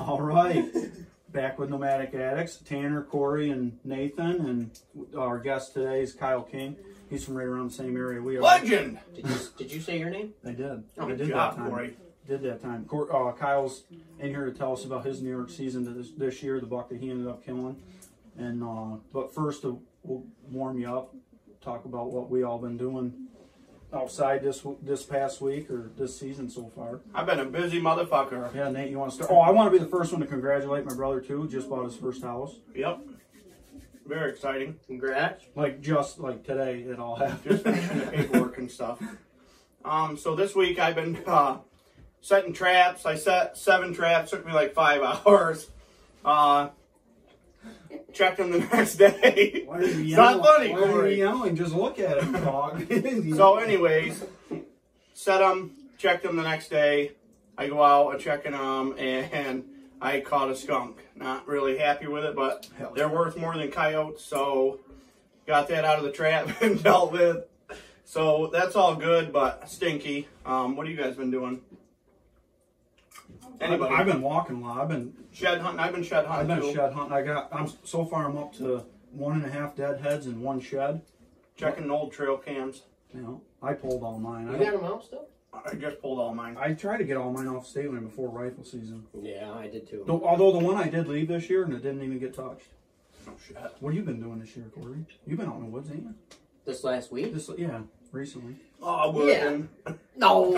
All right. Back with Nomadic Addicts, Tanner, Corey, and Nathan, and our guest today is Kyle King. He's from right around the same area we are. Legend! Did you say your name? I did. Oh, I did job, that time. Corey. Did that time. Kyle's in here to tell us about his New York season this year, the buck that he ended up killing. And but first, we'll warm you up, talk about what we all been doing outside this past week or this season so far. I've been a busy motherfucker. Yeah, Nate, you want to start? Oh, I want to be the first one to congratulate my brother too. Just bought his first house. Yep. Very exciting. Congrats. Just like today, it all happened. Just finishing the paperwork and stuff. So this week I've been setting traps. I set 7 traps. Took me like 5 hours. Checked them the next day. Why are you It's not funny, Why are Corey. you yelling? Just look at it, dog. So anyways, set them, checked them the next day. I go out, I'm checking them, and I caught a skunk. Not really happy with it, but they're worth more than coyotes, so got that out of the trap and dealt with. So that's all good, but stinky. What have you guys been doing? Anybody? I've been walking a lot. I've been shed hunting. I've been shed hunting. I've been shed hunting. So far I'm up to 1.5 dead heads in one shed. Checking old trail cams. You know, I pulled all mine. You got them out still? I just pulled all mine. I tried to get all mine off state line before rifle season. Yeah, I did too. Although the one I did leave this year and it didn't even get touched. Oh shit. What have you been doing this year, Corey? You've been out in the woods, ain't you? This last week? Yeah, recently. Oh, working. No,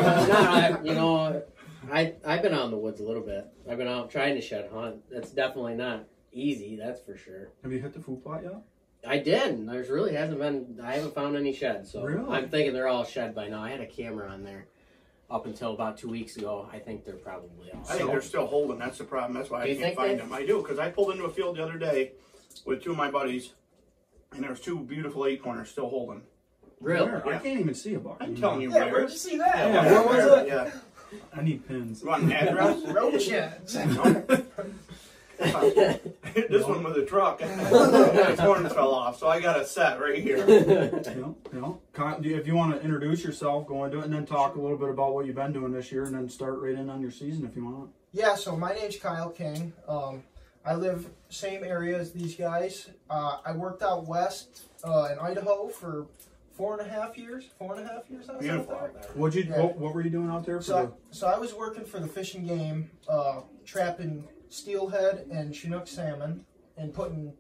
you know, I've been out in the woods a little bit. I've been out trying to shed hunt. That's definitely not easy, that's for sure. Have you hit the food plot yet? I did. There's really hasn't been, I haven't found any sheds, so really? I'm thinking they're all shed by now. I had a camera on there up until about 2 weeks ago. I think they're probably all I think they're still holding. That's the problem. That's why I can't find them. I do, because I pulled into a field the other day with 2 of my buddies, and there's 2 beautiful 8-pointers still holding. Really? Yeah. I can't even see a buck. I'm telling you, yeah, where'd you see that? Yeah, where was it? Yeah. I need pins. You want an address? Road sheds. This one with a truck. Its horns fell off, so I got a set right here. Kyle, if you want to introduce yourself, go into it, and then talk a little bit about what you've been doing this year, and then start right in on your season if you want. Yeah, so my name's Kyle King. I live same area as these guys. I worked out west in Idaho for 4.5 years. 4.5 years. I was out there. What were you doing out there? So I was working for the Fish and Game, trapping steelhead and Chinook salmon, and putting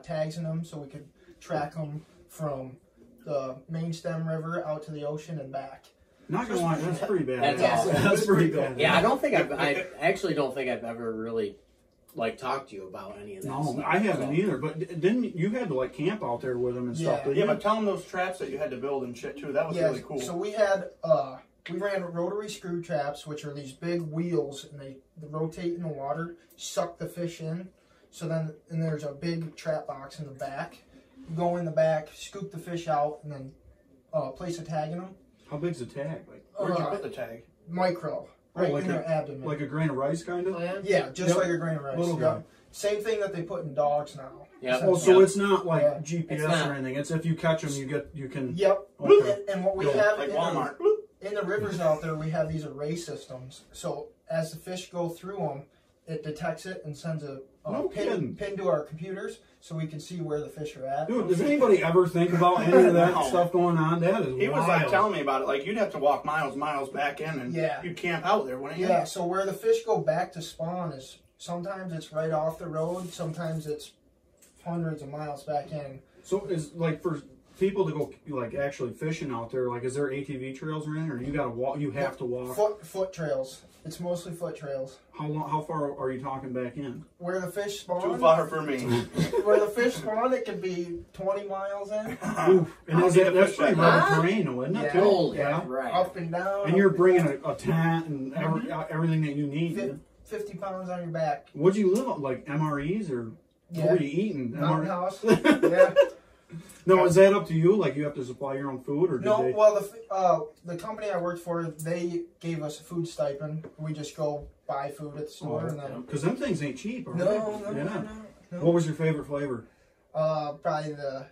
tags in them so we could track them from the main stem river out to the ocean and back. Not gonna lie, that's pretty bad. That's awesome. That's pretty bad. Yeah, I actually don't think I've ever really talked to you about any of that. No, stuff, I haven't either. But didn't you had to camp out there with them and stuff? Yeah, but tell them those traps that you had to build and shit too. That was really cool. So we had we ran rotary screw traps, which are these big wheels, and they rotate in the water, suck the fish in. So then, and there's a big trap box in the back. You go in the back, scoop the fish out, and then place a tag in them. How big's the tag? Where'd you put the tag? Micro. Right in their abdomen. Like a grain of rice, kind of? Oh, yeah? Yeah, just like a grain of rice. Little guy. Same thing that they put in dogs now. Yeah. Oh, so it's not like It's GPS not. or anything. It's if you catch them, you can. Yep. Okay. And what we have Like in Walmart. in the rivers out there, we have these array systems. So as the fish go through them, it detects it and sends a pin to our computers so we can see where the fish are at. Dude, does anybody ever think about any of that stuff going on? That is He was wild. telling me about it. Like, you'd have to walk miles back in, and you'd camp out there, wouldn't you? Yeah, so where the fish go back to spawn is sometimes it's right off the road, sometimes it's hundreds of miles back in. So is for people to go actually fishing out there, is there ATV trails or anything, or you gotta walk? You have to walk. Foot trails. It's mostly foot trails. How far are you talking back in? Where the fish spawn. Too far for me. Where the fish spawn, it could be 20 miles in. Oof. And that's pretty rugged terrain, though, isn't it? Yeah. Holy Yeah. right. Up and down. And you're bringing a tent and everything that you need. 50 pounds on your back. Would you live on, MREs, or what were you eating? Mountain house. Yeah. No, is that up to you? You have to supply your own food, or No, well, the company I worked for, they gave us a food stipend. We just go buy food at the store. And then because them things ain't cheap, are they? No. What was your favorite flavor? Probably the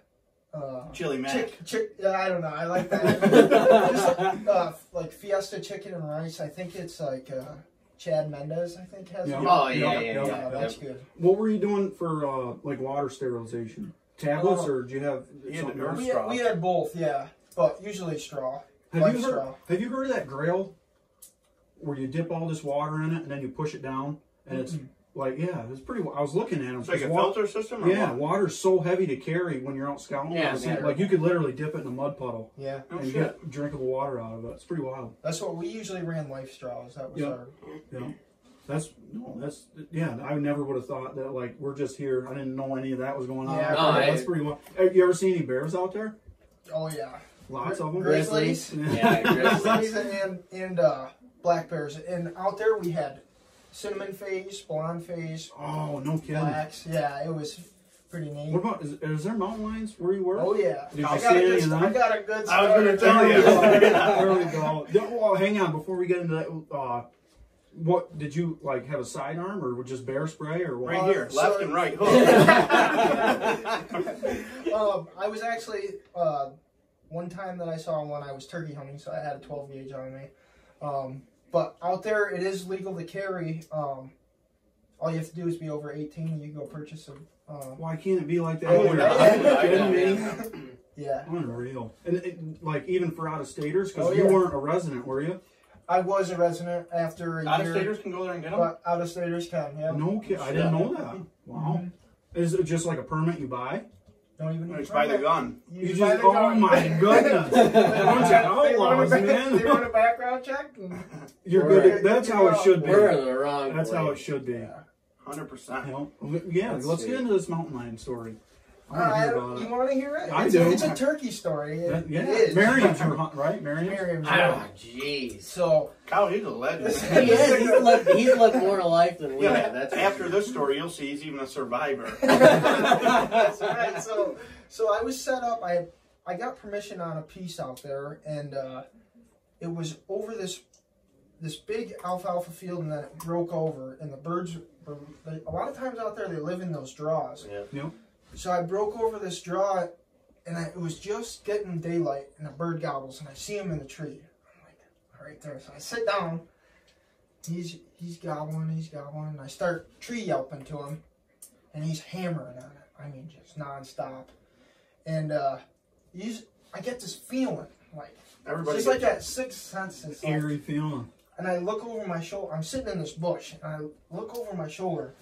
Chili Mac. Yeah, I don't know. I like that. Just, like Fiesta chicken and rice. I think it's Chad Mendez, I think, has Yeah. it. Oh Yeah, that's good. What were you doing for like water sterilization? Tablets, or did you have He had something the else? straw. We had both, yeah, but usually straw. Have Life you heard? straw. Have you heard of that Grail, where you dip all this water in it and then you push it down, and it's like, yeah, it's pretty. I was looking at them. It's like a filter system, or Yeah, what? water's so heavy to carry when you're out scouting. Yeah, It's yeah. like you could literally dip it in a mud puddle Yeah, Oh, and shit. get drinkable water out of it. It's pretty wild. that's what we usually ran. Life straws. That was Yeah. our. You know, that's yeah. I never would have thought that. Like, we're just here. I didn't know any of that was going on. Yeah. out there. No, That's pretty wild. Have you ever seen any bears out there? Oh yeah. Lots of them. Grizzlies. Yeah, grizzlies. Grizzlies and black bears. And out there we had cinnamon phase, blonde phase, Oh, no kidding. blacks. Yeah, it was pretty neat. What about, is there mountain lions where you were? Oh yeah. Did you I see got a any good. of them? I got a good. I was gonna tell story. you. There we go. Well, hang on, before we get into that, what did you like have a sidearm or just bear spray or what? Right here, so- left and right hook. I was actually one time that I saw one. I was turkey hunting, so I had a 12 gauge on me. But out there, it is legal to carry. All you have to do is be over 18, and you can go purchase them. Why can't it be like that? Oh, here? yeah. Are you kidding me? Yeah, Unreal. And like even for out of staters, because Oh, you yeah. weren't a resident, were you? I was a resident after a year. Out-of-staters can go there and get them? But out of staters can, yeah. No kid, I didn't know that. Wow. Is it just like a permit you buy? Don't even need Just buy the gun. You You buy just the oh gun. my goodness! Bunch of They run a outlaws, back- man. They run a background check. And You're We're- good. That's how it should be. We're in the wrong That's how it place. should be. 100%. You know? Yeah, Let's let's see. get into this mountain lion story. I want to hear about you it. want to hear it? I It's do. It's a turkey story. It Yeah, is. Miriam's your hunt, right? Miriam. Miriam's Oh, jeez. So Kyle, he's a legend. He is. He's lived more life than we Yeah, have. That's after this story, you'll see he's even a survivor. that's right. So I was set up. I got permission on a piece out there, and it was over this big alfalfa field, and then it broke over, and the birds were, a lot of times out there they live in those draws. Yeah. Yep. So I broke over this draw, and it was just getting daylight, and a bird gobbles, and I see him in the tree. I'm like, right there. So I sit down. He's gobbling, and I start tree yelping to him, and he's hammering on it. I mean, just nonstop. And I get this feeling, like Everybody it's just like that sixth sense. It's like, Eerie feeling. and I look over my shoulder. I'm sitting in this bush, and I look over my shoulder,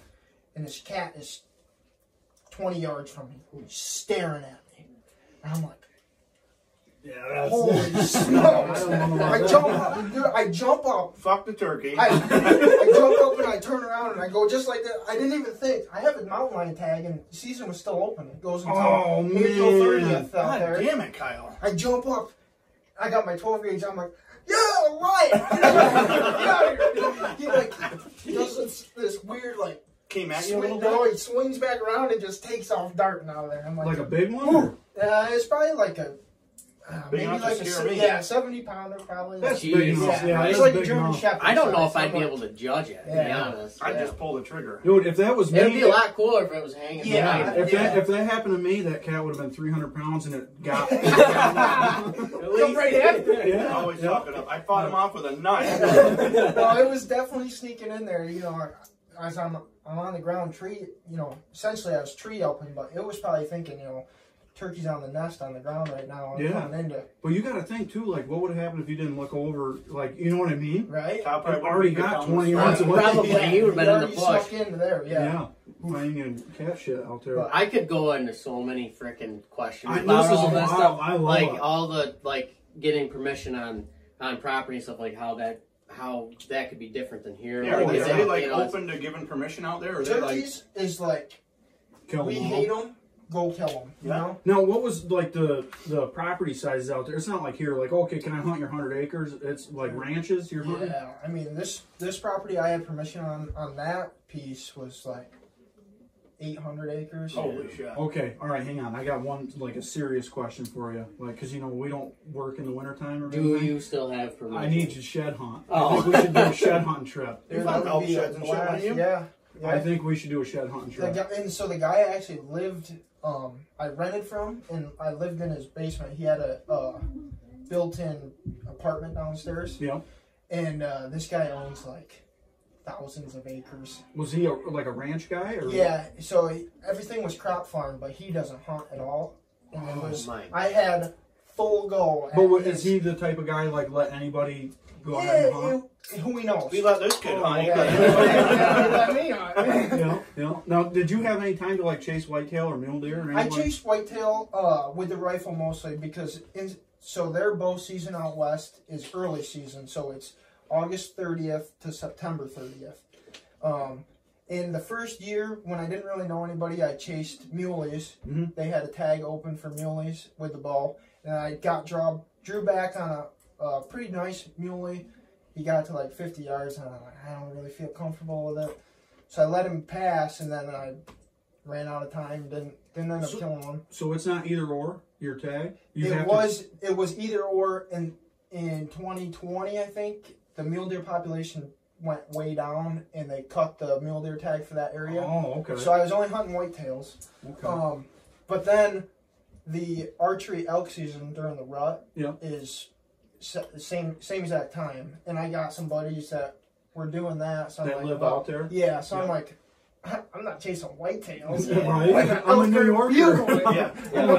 and this cat is 20 yards from me, staring at me. And I'm like, Yeah, holy smokes. I jump up. Fuck the turkey. I jump up and I turn around and I go just like that. I didn't even think. I have a mountain lion tag and the season was still open. It goes until Oh, April man. 30th out God there. damn it, Kyle. I jump up. I got my 12 gauge. I'm like, yeah, right. Get out of here. He does this weird like Came at you a little swing. No, bit? he swings back around and just takes off darting out of there. I'm like a big one. Or? it's probably like a Big maybe enough to like a scare me. 70-pounder probably. That's Jeez. big enough. yeah, Yeah, it's that's like a big German enough. Shepherd. I don't know size. if I'd I'm be like, able to judge it, to be Yeah. honest. I'd Yeah. just pull the trigger. Dude, if that was me, It'd be a lot cooler if it was hanging Yeah. behind it. if that happened to me, that cat would have been 300 pounds and it got. Come right after. Yeah. Always fuck it up. I fought him off with a knife. Well, it was definitely sneaking in there. You know, as I'm on the ground tree. You know, essentially I was tree yelping, but it was probably thinking, you know, turkey's on the nest on the ground right now. I'm Yeah. coming into But you got to think too, like what would have happened if you didn't look over? Like, you know what I mean? right. Kyle probably I've already wouldn't be got telling 20 the yards story. away. Probably. He would've been in the already bush. snuck into there. Yeah. Playing in cat shit out there. But- I could go into so many freaking questions I- about this is all this wild. stuff. I love like it. all the getting permission on property and stuff, like how that could be different than here. Yeah, Oh, are yeah. they like you know, open to giving permission out there? Or are they like, Turkeys is like Kill we them hate all. them. Go kill them. You Yeah. know. Now, what was like the property sizes out there? It's not like here, like, okay, can I hunt your 100 acres? It's like ranches you're hunting? Yeah, I mean this property I had permission on that piece was like 800 acres. holy shit. Okay, all right, hang on. I got one, like, a serious question for you. Like, because, you know, we don't work in the wintertime or do anything. you still have permission? I need to shed hunt. Oh. I think we should do a shed hunting trip. You Dude, found that would elk be a sheds and shit, blast. wouldn't you? Yeah. I think we should do a shed hunting The trip. guy, and so the guy I actually lived, I rented from, and I lived in his basement. He had a built-in apartment downstairs, Yeah. and this guy owns like thousands of acres. Was he like a ranch guy? Or? Yeah, so everything was crop farm, but he doesn't hunt at all. And it was, I had full go. But is he the type of guy like let anybody go ahead and hunt? Who he knows? We let this kid hunt. Let me hunt. Yeah. Now, did you have any time to like chase whitetail or mule deer? Or I chased whitetail with the rifle mostly because so their bow season out west is early season, so it's August 30th to September 30th. In the first year, when I didn't really know anybody, I chased muleys. Mm-hmm. They had a tag open for muleys with the bow, and I drew back on a pretty nice muley. He got to like 50 yards, and I'm like, I don't really feel comfortable with it. So I let him pass, and then I ran out of time. Didn't end up killing one. So it's not either or your tag. It was either or. In 2020, I think the mule deer population went way down, and they cut the mule deer tag for that area. Oh, okay. So I was only hunting whitetails. Okay. But then the archery elk season during the rut is same exact time, and I got some buddies that were doing that. So that live out there. Yeah. So I'm like, I'm not chasing whitetails. Right. I'm a New Yorker.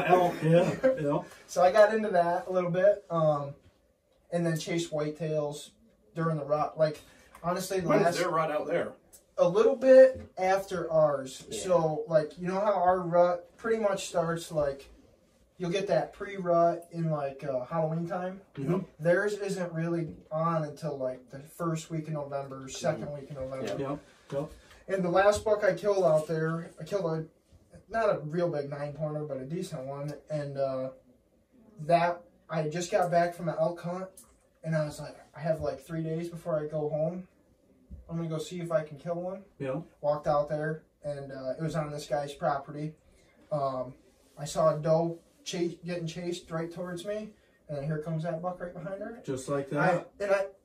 Elk. Yeah. So I got into that a little bit, and then chased whitetails during the rut. Like honestly, When is their rut out there? A little bit after ours. Yeah. So like you know how our rut pretty much starts like. You'll get that pre-rut in like Halloween time. Mm-hmm. Theirs isn't really on until like the first week of November, second week of November. Yep. And the last buck I killed out there, I killed not a real big 9-pointer, but a decent one. And that I just got back from an elk hunt, and I was like, I have like 3 days before I go home. I'm gonna go see if I can kill one. Yeah. Walked out there, and it was on this guy's property. I saw a doe getting chased right towards me, and then here comes that buck right behind her. Just like that.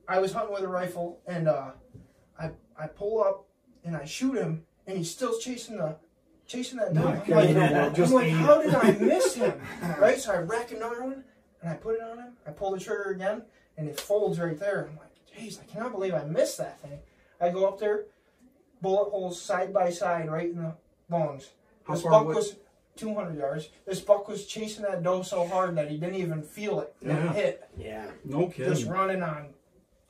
I was hunting with a rifle, and I pull up and I shoot him, and he's still chasing that doe. I'm like, how did I miss him? Right, so I rack another one, and I put it on him. I pull the trigger again, and it folds right there. I'm like, jeez, I cannot believe I missed that thing. I go up there, bullet holes side by side, right in the bones. This buck was 200 yards. This buck was chasing that doe so hard that he didn't even feel it hit. Yeah. No kidding. Just running on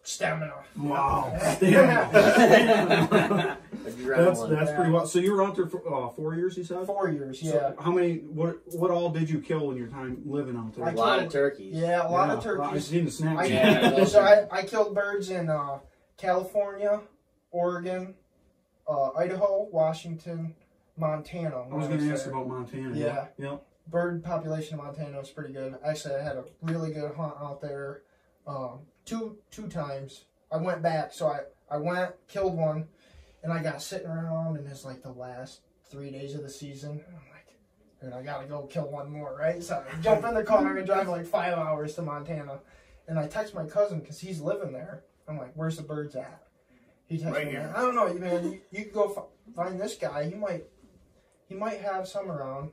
stamina. Wow. Stamina. That's pretty well. So you were out there for 4 years, you said? 4 years, yeah. So how many? What all did you kill in your time living out there? A lot of turkeys. Yeah, a lot of turkeys. I've seen the snap. So I killed birds in California, Oregon, Idaho, Washington, Montana. I was going to ask about Montana. Yeah. Yep. Bird population in Montana was pretty good. Actually, I had a really good hunt out there. Two times. I went back, so I went, killed one, and I got sitting around, and it's like the last 3 days of the season. And I'm like, dude, I gotta go kill one more, right? So I jump in the car and drive like 5 hours to Montana. And I text my cousin, because he's living there. I'm like, where's the birds at? He texts Right me, here. I don't know, man. You can go find this guy. He might have some around.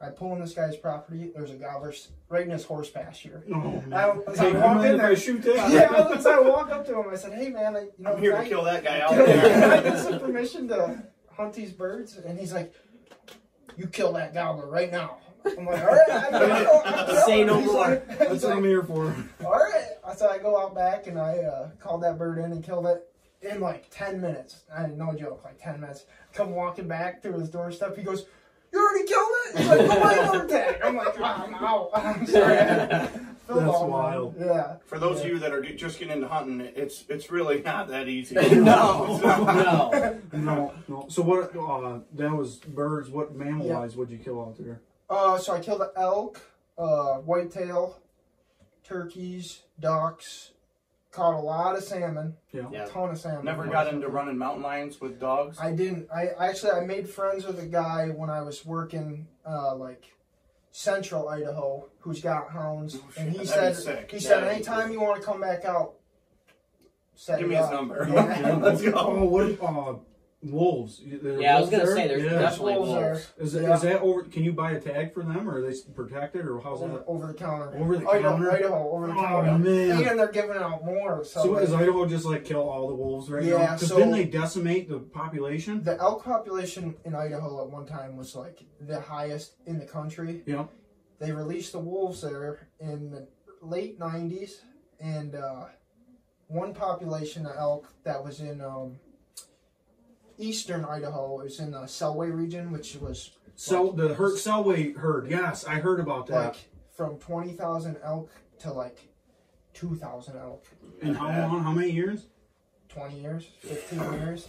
I pull in this guy's property. There's a gobbler right in his horse pasture. Oh, I walk in there. Shoot that. Yeah, I walk up to him. I said, "Hey, man, I'm here to kill that guy out can there." I get some permission to hunt these birds?" And he's like, "You kill that gobbler right now." I'm like, "All right, say no more." That's what I'm here for. All right. So I go out back and I called that bird in and killed it in like 10 minutes. I had no joke, like 10 minutes. Come walking back through his doorstep. He goes, "You already killed it?" He's like, "Put my number tag." I'm like, I'm out. I'm sorry. That's wild. Yeah. For those of you that are just getting into hunting, it's really not that easy. No. So what? That was birds. What mammal-wise would you kill out there? So I killed an elk, whitetail, turkeys, ducks. Caught a lot of salmon. Yeah. A ton of salmon. Never got into running mountain lions with dogs? I didn't. I made friends with a guy when I was working like central Idaho who's got hounds, and he said anytime you want to come back out, give me his number. Yeah. Let's go. Oh, wolves. Yeah, I was gonna say there's definitely Wolves are- wolves. Is Yeah. that over? Can you buy a tag for them, or are they protected, or how's that? over the counter. Over the Idaho, counter? Idaho, over the Oh, counter. man. And they're giving out more. So, So like, is Idaho just like kill all the wolves right now? Yeah, Because so- didn't they decimate the population? the elk population in Idaho at one time was like the highest in the country. Yeah. They released the wolves there in the late 90s, and one population of elk that was in eastern Idaho, it was in the Selway region, which was So the Selway herd, yes, I heard about that. like from 20,000 elk to like 2,000 elk. In how long? How many years? 20 years, 15 years.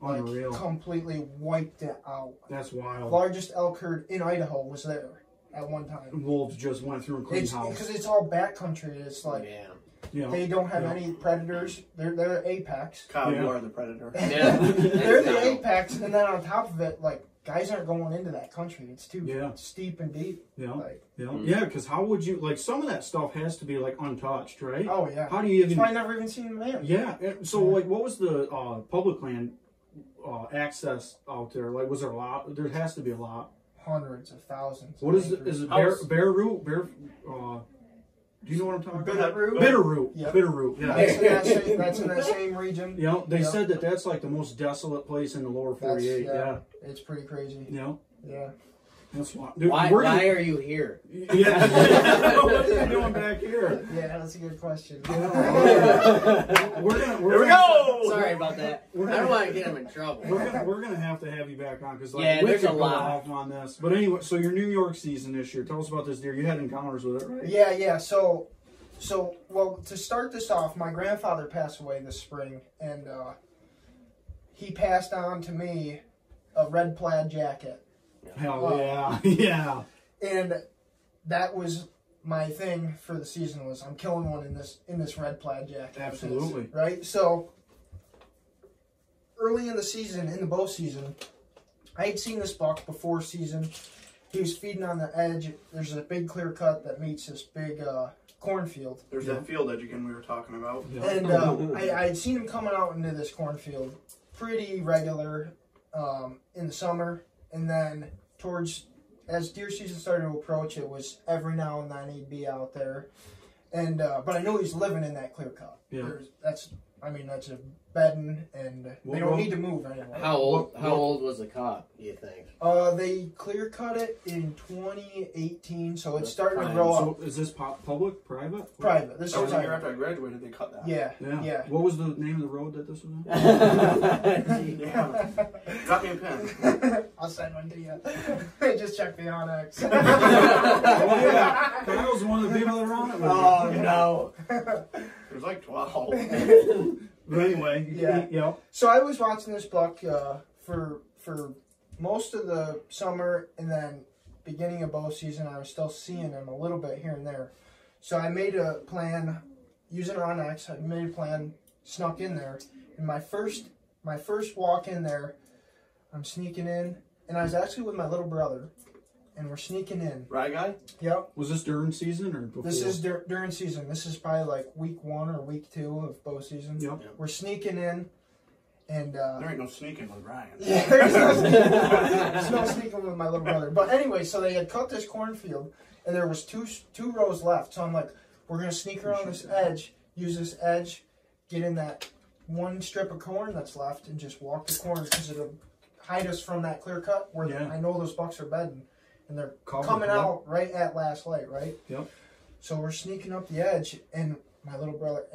Like, Unreal. completely wiped it out. That's wild. Largest elk herd in Idaho was there at one time. Wolves just went through and cleaned It's house. because it's all backcountry. It's like Yeah. Yeah. they don't have Yeah. any predators. They're apex. Kyle, Yeah. you are the predator. Yeah. They're the apex, and then on top of it, like guys aren't going into that country. It's too Yeah. steep and deep. Yeah. Like, Yeah. Mm. Yeah. Because how would you like some of that stuff has to be like untouched, right? oh yeah. How do you That's even? why I never even seen a man. Yeah. So like, what was the public land access out there? Like, was there a lot? There has to be a lot. Hundreds of thousands. What of is it? acres. Is it How's- bear root? Bear. Do you know what I'm talking about? Bitterroot? Bitterroot. Yep. Bitterroot. Yeah. That's in that same region. You know, they Yep. said that that's like the most desolate place in the lower 48. Yeah. It's pretty crazy. You know, Yeah. that's why. Why are you here? Yeah. What are you doing back here? Yeah, that's a good question. We're gonna. Here we go! Sorry about that. I don't want to get him in trouble. We're gonna have to have you back on because like, Yeah, we there's could a go lot. off on this. But anyway, so your New York season this year. Tell us about this deer. You had encounters with it, right? Yeah. So well, to start this off, my grandfather passed away this spring, and he passed on to me a red plaid jacket, Hell yeah, yeah. and that was my thing for the season. Was I'm killing one in this red plaid jacket. Absolutely. Right. So early in the season, in the bow season, I had seen this buck before season. He was feeding on the edge. There's a big clear cut that meets this big cornfield. There's that field edge again we were talking about. Yeah. And I had seen him coming out into this cornfield pretty regular in the summer. And then as deer season started to approach, it was every now and then he'd be out there. And but I knew he's living in that clear cut. Yeah. That's a bedding, and they don't need to move anymore. How old was the cop, do you think? They clear cut it in 2018, so it's starting to Fine. grow up. So is this public, private? Private. This That is was the year private. after I graduated, they cut that. Yeah. Yeah. What was the name of the road that this was on? Yeah. Drop me a pen. I'll send one to you. Just check the Onyx. Oh yeah. Kyle's one of the people that are on it with Oh you. no. There's like 12. But anyway, Yeah. yeah. So I was watching this buck for most of the summer, and then beginning of bow season, I was still seeing him a little bit here and there. So I made a plan using Onyx. I made a plan, snuck in there, and my first walk in there, I'm sneaking in, and I was actually with my little brother, and we're sneaking in. Right, guy? Yep. Was this during season or before? This is during season. This is probably like week 1 or week 2 of bow season. Yep. We're sneaking in, and There ain't no sneaking with Ryan. yeah, there's no sneaking with my little brother. But anyway, so they had cut this cornfield, and there was two rows left. So I'm like, we're gonna sneak around this edge, use this edge, get in that one strip of corn that's left, and just walk the corn because it'll hide us from that clear cut where Yeah. I know those bucks are bedding, and they're Covered, coming yep. out right at last light, right? Yep. So we're sneaking up the edge, and my little brother,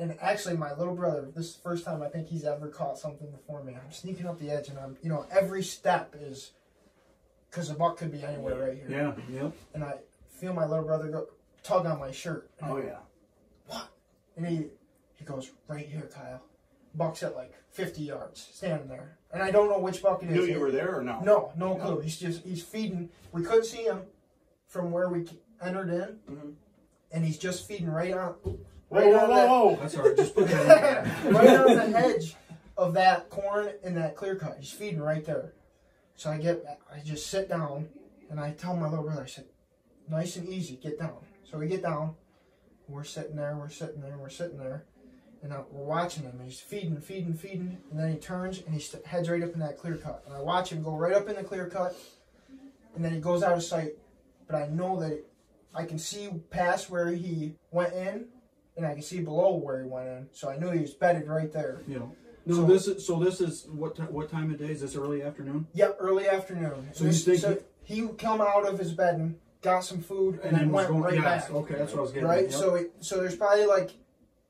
this is the first time I think he's ever caught something before me. I'm sneaking up the edge, and I'm, every step is, because the buck could be anywhere right here. Yeah. Yep. And I feel my little brother tug on my shirt. And I Oh, go, yeah. What? And he goes, right here, Kyle. Buck's at like 50 yards, standing there. And I don't know which buck it is. Knew you were there or no? No clue. He's feeding. We couldn't see him from where we entered in. Mhm. And he's just feeding right on. Whoa. That's all right. Just put that in. Right on the edge of that corn in that clear cut. He's feeding right there. So I just sit down, and I tell my little brother, I said, nice and easy, get down. So we get down, we're sitting there, And we're watching him, and he's feeding, and then he turns, and he heads right up in that clear cut. And I watch him go right up in the clear cut, and then he goes out of sight. But I know that I can see past where he went in, and I can see below where he went in. So I knew he was bedded right there. Yeah. No, this is what time of day? Is this early afternoon? Yep, early afternoon. So he come out of his bed and got some food, and then went right back. Okay, that's what I was getting Right, at. Yep. so there's probably like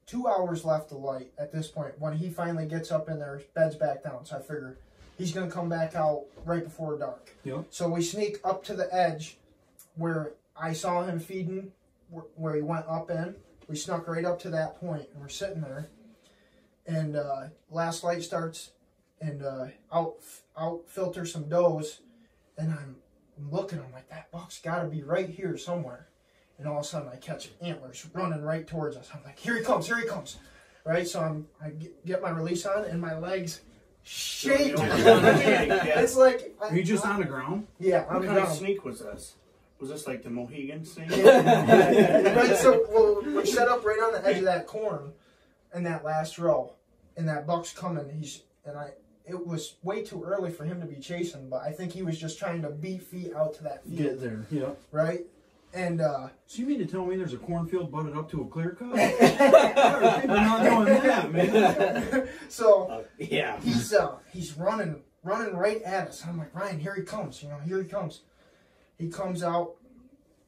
2 hours left of light at this point when he finally gets up in there, bed's back down. So I figure he's gonna come back out right before dark. Yep. So we sneak up to the edge where I saw him feeding, where he went up in. We snuck right up to that point, and we're sitting there. And last light starts, and out filter some does, and I'm looking. I'm like, that buck's got to be right here somewhere. And all of a sudden, I catch antlers running right towards us. I'm like, here he comes, right? So I get my release on, and my legs shake. It's like, are you just on the ground? Yeah, What kind of sneak was this? Was this like the Mohegan sneak? Right, so we're set up right on the edge of that corn in that last row, and that buck's coming. It was way too early for him to be chasing, but I think he was just trying to beat feet out to that field. Get there, yeah. Right? And so you mean to tell me there's a cornfield butted up to a clear cut? People not doing that, man. So yeah, he's running right at us. I'm like, Ryan, here he comes. Here he comes. He comes out.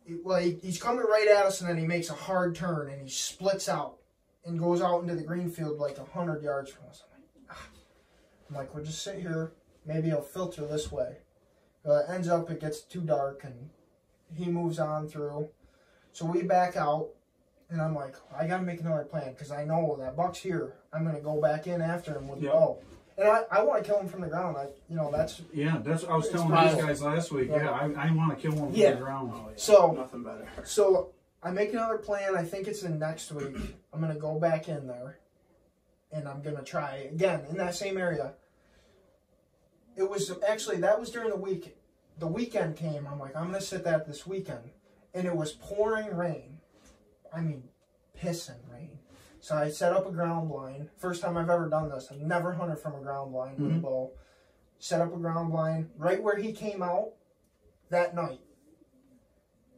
He's coming right at us, and then he makes a hard turn, and he splits out and goes out into the green field like 100 yards from us. I'm like, we'll just sit here. Maybe he'll filter this way. Ends up, it gets too dark, and he moves on through. So we back out, and I'm like, I got to make another plan, because I know that buck's here. I'm going to go back in after him with the bow. And I want to kill him from the ground. That's... Yeah, that's what I was telling these guys last week. Yeah, I want to kill him from the ground. Oh, yeah. So, nothing better. So I make another plan. I think it's in next week. I'm going to go back in there, and I'm going to try again in that same area. It was actually, that was during the week. The weekend came. I'm like, I'm going to sit that this weekend. And it was pouring rain. I mean, pissing rain. So I set up a ground blind. First time I've ever done this. I've never hunted from a ground blind with a bow. Set up a ground blind right where he came out that night.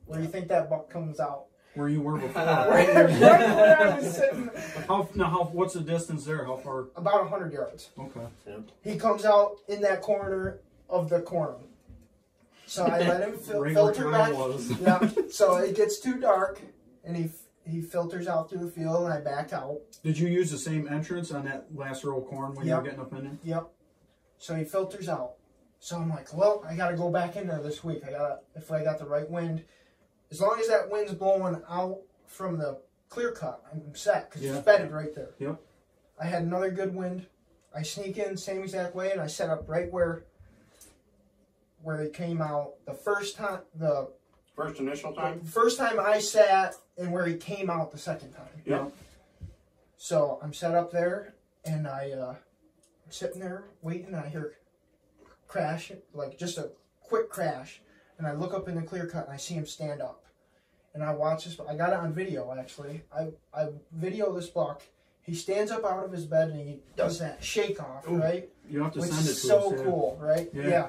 Where do you think that buck comes out? Where you were before. Right where I was sitting. What's the distance there? How far? About 100 yards. Okay. Yeah. He comes out in that corner of the corner. So I let him filter back. Yeah. So it gets too dark, and he filters out through the field, and I back out. Did you use the same entrance on that last row of corn when you were getting up in there? Yep. So he filters out. So I'm like, well, I got to go back in there this week. If I got the right wind. As long as that wind's blowing out from the clear cut, I'm set, because it's bedded right there. Yep. I had another good wind. I sneak in same exact way, and I set up right where he came out the first time. The first initial time? The first time I sat, and where he came out the second time. Yep. So I'm set up there, and I'm sitting there waiting, and I hear crash, like just a quick crash, and I look up in the clear cut, and I see him stand up. And I watch this. I got it on video, actually. I video this buck. He stands up out of his bed, and he does that shake off, right? You have to Which send it to is so us, cool, right? Yeah.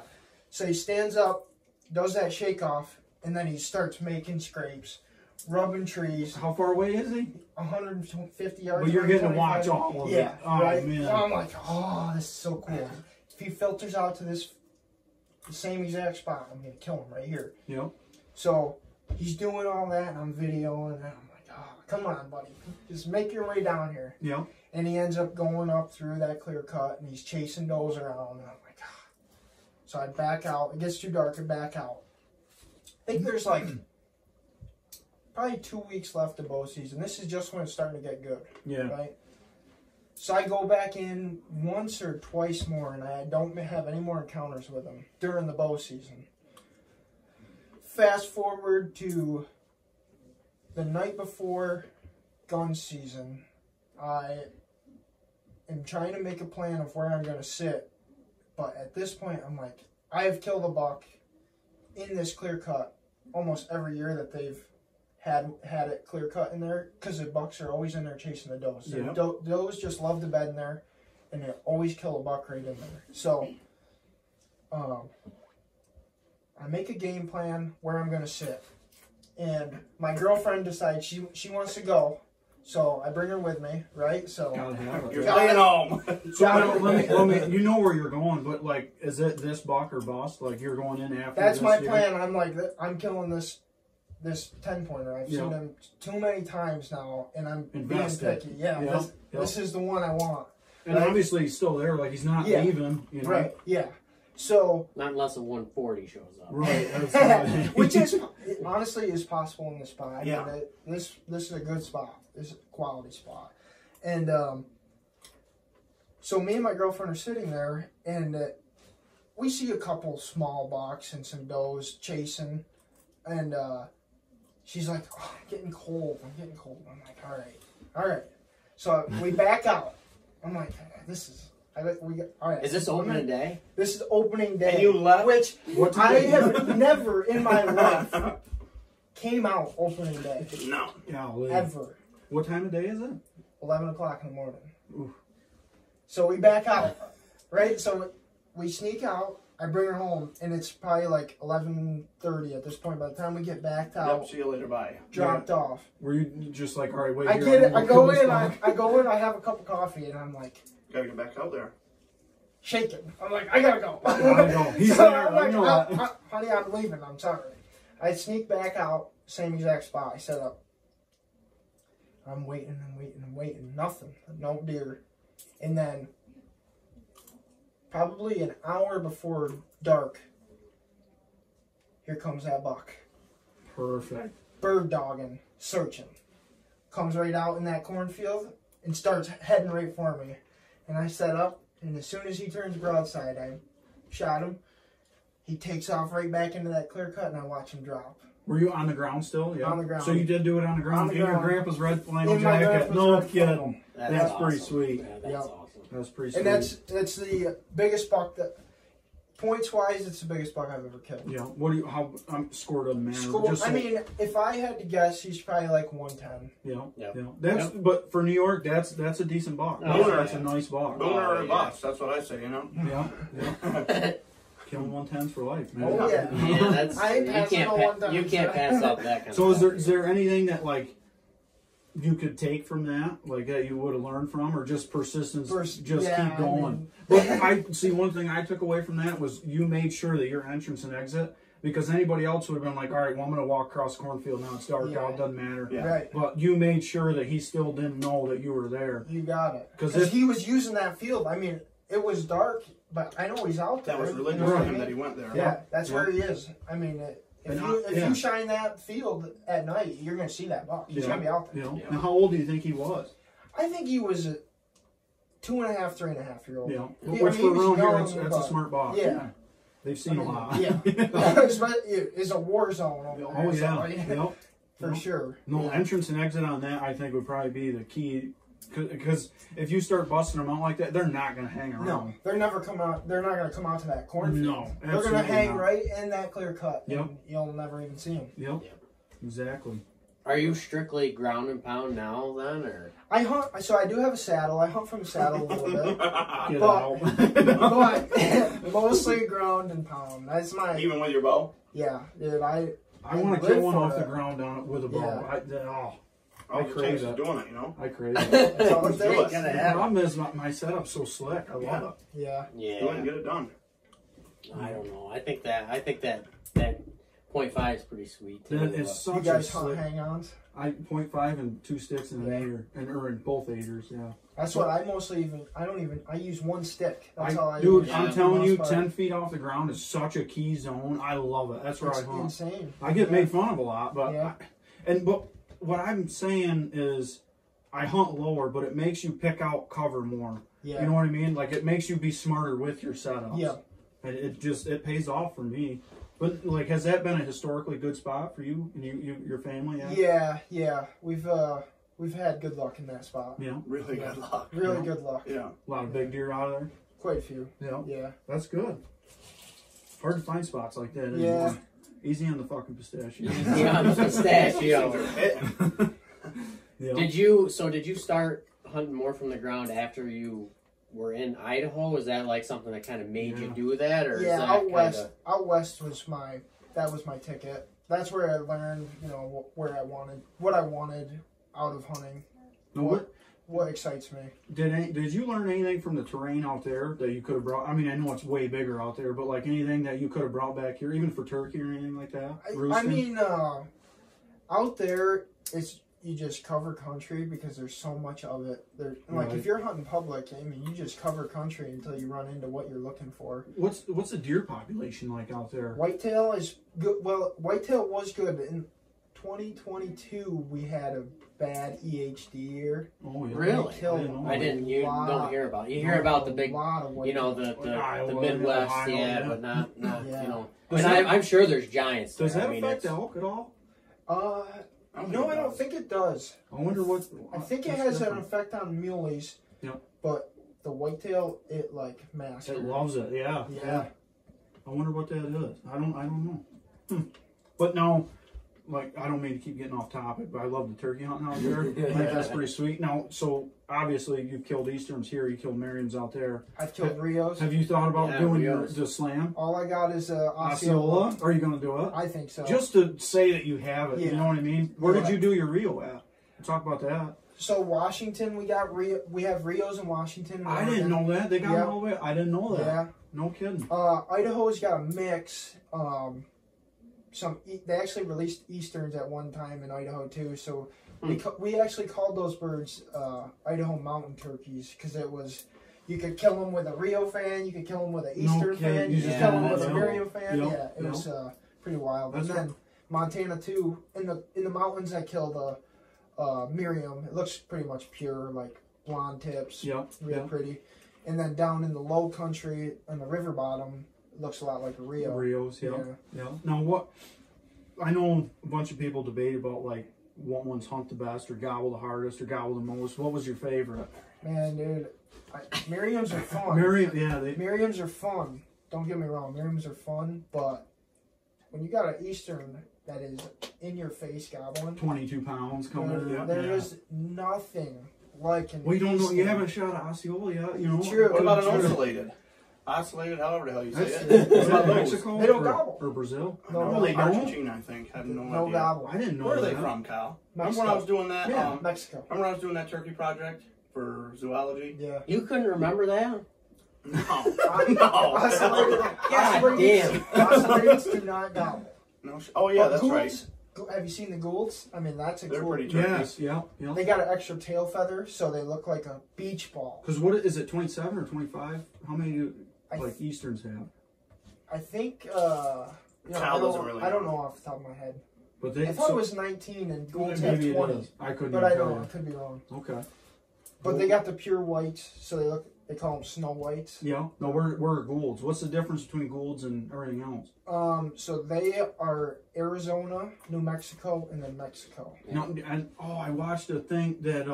So he stands up, does that shake off, and then he starts making scrapes, rubbing trees. How far away is he? 150 yards. But you're getting to watch all of it. Yeah, Oh, right? man. I'm like, oh, this is so cool. If he filters out to the same exact spot, I'm going to kill him right here. Yep. So he's doing all that, and I'm videoing, and I'm like, oh, come on, buddy. Just make your way down here. Yep. And he ends up going up through that clear cut, and he's chasing does around, and I'm like, ah. So I back out. It gets too dark, I back out. I think there's like probably 2 weeks left of bow season. This is just when it's starting to get good. Yeah. Right? So I go back in once or twice more, and I don't have any more encounters with him during the bow season. Fast forward to the night before gun season. I am trying to make a plan of where I'm going to sit, but at this point, I'm like, I have killed a buck in this clear cut almost every year that they've had it clear cut in there because the bucks are always in there chasing the does. The Yeah. does just love to bed in there, and they always kill a buck right in there. So, I make a game plan where I'm gonna sit, and my girlfriend decides she wants to go, so I bring her with me, right? So Gotta have You're it. staying home. So let me, you know where you're going, but like, is it this buck or bust? Like you're going in after that's this my year? plan. I'm like, I'm killing this 10-pointer. I've Yeah. seen him too many times now, and I'm Invested. being picky. Yeah, Yeah. this is the one I want. And Right. obviously he's still there, like he's not Yeah. leaving, you know. Right. Yeah. So, Not unless a 140 shows up. Right. That's which is honestly is possible in this spot. I Yeah. mean, this is a good spot. This is a quality spot, and so me and my girlfriend are sitting there, and we see a couple small bucks and some does chasing, and she's like, oh, I'm getting cold. I'm I'm like, all right. So we back out. I'm like, all right. Is this opening day? This is opening day. And you left? Which What I time? have never in my life came out opening day. No. Golly. Ever. What time of day is it? 11 o'clock in the morning. Oof. So we back out, right? So we sneak out. I bring her home, and it's probably like 11:30 at this point. By the time we get backed out, Yep, see you later. Bye. dropped off. Were you just like, all right, wait? I here, get it. I'm I gonna go kill this in. buck? I go in. I have a cup of coffee, and I'm like Gotta get back out there. shaking. I'm like, I gotta go. I know. He's So there. I'm I like, know that. honey, I'm leaving. I'm sorry. I sneak back out, same exact spot. I set up. I'm waiting. Nothing. No deer. And then, probably an hour before dark, here comes that buck. Perfect. Bird dogging, searching. Comes right out in that cornfield and starts heading right for me. And I set up, and as soon as he turns broadside, I shot him. He takes off right back into that clear cut, and I watch him drop. Were you on the ground still? Yeah. On the ground. So you did do it on the ground On the in your ground. grandpa's red flannel In my jacket? grandpa's No red kidding. flannel. That's pretty awesome. sweet. Yeah, that's Yep. awesome. That's pretty sweet. And that's the biggest buck that, points wise, it's the biggest buck I've ever killed. Yeah. What do you? How? Score doesn't matter. Score, Just I so- mean, if I had to guess, he's probably like 110. Yeah. Yep. Yeah. That's but for New York, that's a decent buck. Oh, That's yeah. a nice buck. Booner or yeah. a bust. That's what I say, you know? Yeah. Yeah. Killing 110s for life, man. Oh, yeah. Yeah, that's I ain't you passing can't no 110s. you can't pass up that kind So of is there anything that like you could take from that, like that you would have learned from, or just persistence? Just yeah, keep going. I mean- But I see one thing I took away from that was you made sure that your entrance and exit, because anybody else would have been like, all right, well I'm going to walk across the cornfield now. It's dark Yeah. out. It doesn't matter. Yeah. Right. But you made sure that he still didn't know that you were there. You got it. 'Cause Because if- he was using that field. I mean, it was dark, but I know he's out there. That was you religious know for what I him mean? that he went there. Yeah, that's Yeah. where he is. I mean, if And you you shine that field at night, you're going to see that buck. He's Yeah. going to be out there. You know. Yeah. And how old do you think he was? I think he was a 2.5, 3.5-year-old. Yeah. I Which mean, for he was around here, young, that's a but- smart buck. Yeah. They've seen a lot. Yeah. It's a war zone over there. Oh yeah. so, Yep. for Yep. sure. No, Yeah. entrance and exit on that, I think, would probably be the key. Because if you start busting them out like that, they're not going to hang around. No, they're never come out. They're not going to come out to that cornfield. No, they're going to absolutely hang not. right in that clear cut. Yep. And you'll never even see them. Yep. Yep. Exactly. Are you strictly ground and pound now then, or? I hunt, so I do have a saddle. I hunt from the saddle a little bit, Get But- out. but mostly ground and pound. That's my Even with your bow? yeah, dude. I want to live kill one for off the that. ground on it with a bow. Yeah. All I it crave takes is it. doing it, you know? I crave it. That's all it Do it. takes. Gotta The have it. problem is my setup's so slick. I love Yeah. it. Yeah, Do it and Yeah, get it done. I don't know. I think that 0.5 is pretty sweet too. That is you such a guys hunt slick. hang-ons. I 0.5 and 2 sticks and an Yeah. aider, or in both aiders. Yeah. That's what I mostly even. I use one stick. That's all I Dude, use. Yeah. I'm for the telling most you, part. 10 feet off the ground is such a key zone. I love it. That's where It's I hunt. insane. I get made fun of a lot, but Yeah. but what I'm saying is, I hunt lower, but it makes you pick out cover more. Yeah. You know what I mean? Like it makes you be smarter with your setups. Yeah. And it pays off for me. But like, has that been a historically good spot for you and your family? Yeah. We've had good luck in that spot. Yeah. Really good luck. Really Yeah. good luck. Yeah. A lot of big deer out of there. Quite a few. Yeah. Yeah. That's good. Hard to find spots like that Yeah. anymore. Easy on the fucking pistachio. Yeah, the pistachio. Yeah. Did you start hunting more from the ground after you were in Idaho? Was that like something that kind of made you do that, or yeah, is that out west was my ticket. That's where I learned, what I wanted out of hunting. Now, What excites me? Did you learn anything from the terrain out there that you could have brought? I mean, I know it's way bigger out there, but like anything that you could have brought back here, even for turkey or anything like that? I mean, out there, you just cover country because there's so much of it. If you're hunting public, I mean, you just cover country until you run into what you're looking for. What's the deer population like out there? Whitetail is good. Well, whitetail was good. In 2022, we had a bad EHD year. Oh, yeah. Really? I didn't. You don't hear about it. You hear about the big, the Midwest, but not And I'm sure there's giants. Does that affect elk at all? No, I don't think it does. I wonder what. I think it has an effect on muleys. Yep. But the whitetail, it masters. It loves it. Yeah. Yeah. I wonder what that is. I don't know. But no, I don't mean to keep getting off topic, but I love the turkey hunting out there. I think that's pretty sweet. Now, so obviously you've killed Easterns here. You killed Merriams out there. I've killed Rios. Have you thought about doing the slam? All I got is Osceola. Are you going to do it? I think so. Just to say that you have it. Yeah. You know what I mean? Where did you do your Rio at? Talk about that. So Washington, we have Rios in Washington. I didn't know that. They got them all the way. I didn't know that. Yeah. No kidding. Idaho's got a mix. They actually released Easterns at one time in Idaho too. So we actually called those birds Idaho mountain turkeys because you could kill them with a Rio fan, you could kill them with an Eastern fan, you could kill them with a Merriam fan. Yep. Yeah, it was pretty wild. And then Montana too. In the mountains, I killed Merriam. It looks pretty much pure, like blonde tips, real pretty. And then down in the low country on the river bottom, it looks a lot like a Rio. Rios, yeah. Now what? I know a bunch of people debate about what ones hunt the best or gobble the hardest or gobble the most. What was your favorite? Man, dude, Merriams are fun. Merriams are fun. Don't get me wrong, Merriams are fun, but when you got an Eastern that is in your face gobbling, 22 pounds coming in. There is nothing like an We don't know. Eastern. You haven't shot an Osceola yet. True. What about an oscillated? Oscillated, however the hell you say it. Is that Mexico? They don't gobble. Or Brazil? No, they don't. Argentina, I think. I have no idea. Gobble. I didn't know Where are that. they from, Kyle? Mexico. Remember when I was doing that? Yeah, Mexico. Remember when I was doing that turkey project for zoology? Yeah. You couldn't remember that? No. God damn. Oscillateds do not gobble. No. Oh yeah, that's Goulds, right. Have you seen the Goulds? I mean, that's a They're cool. pretty turkeys. Yes, yeah. They got an extra tail feather, so they look like a beach ball. Because what is it, 27 or 25? How many do Easterns have? I think. Kyle doesn't really I don't know off the top of my head. But I thought it was 19 and Goulds have maybe 20. it is. I couldn't. But I tell don't know. you. I could be wrong. Okay. But they got the pure whites, so they call them snow whites. Yeah. No, we're Goulds. What's the difference between Goulds and everything else? So they are Arizona, New Mexico, and then Mexico. No, I watched a thing that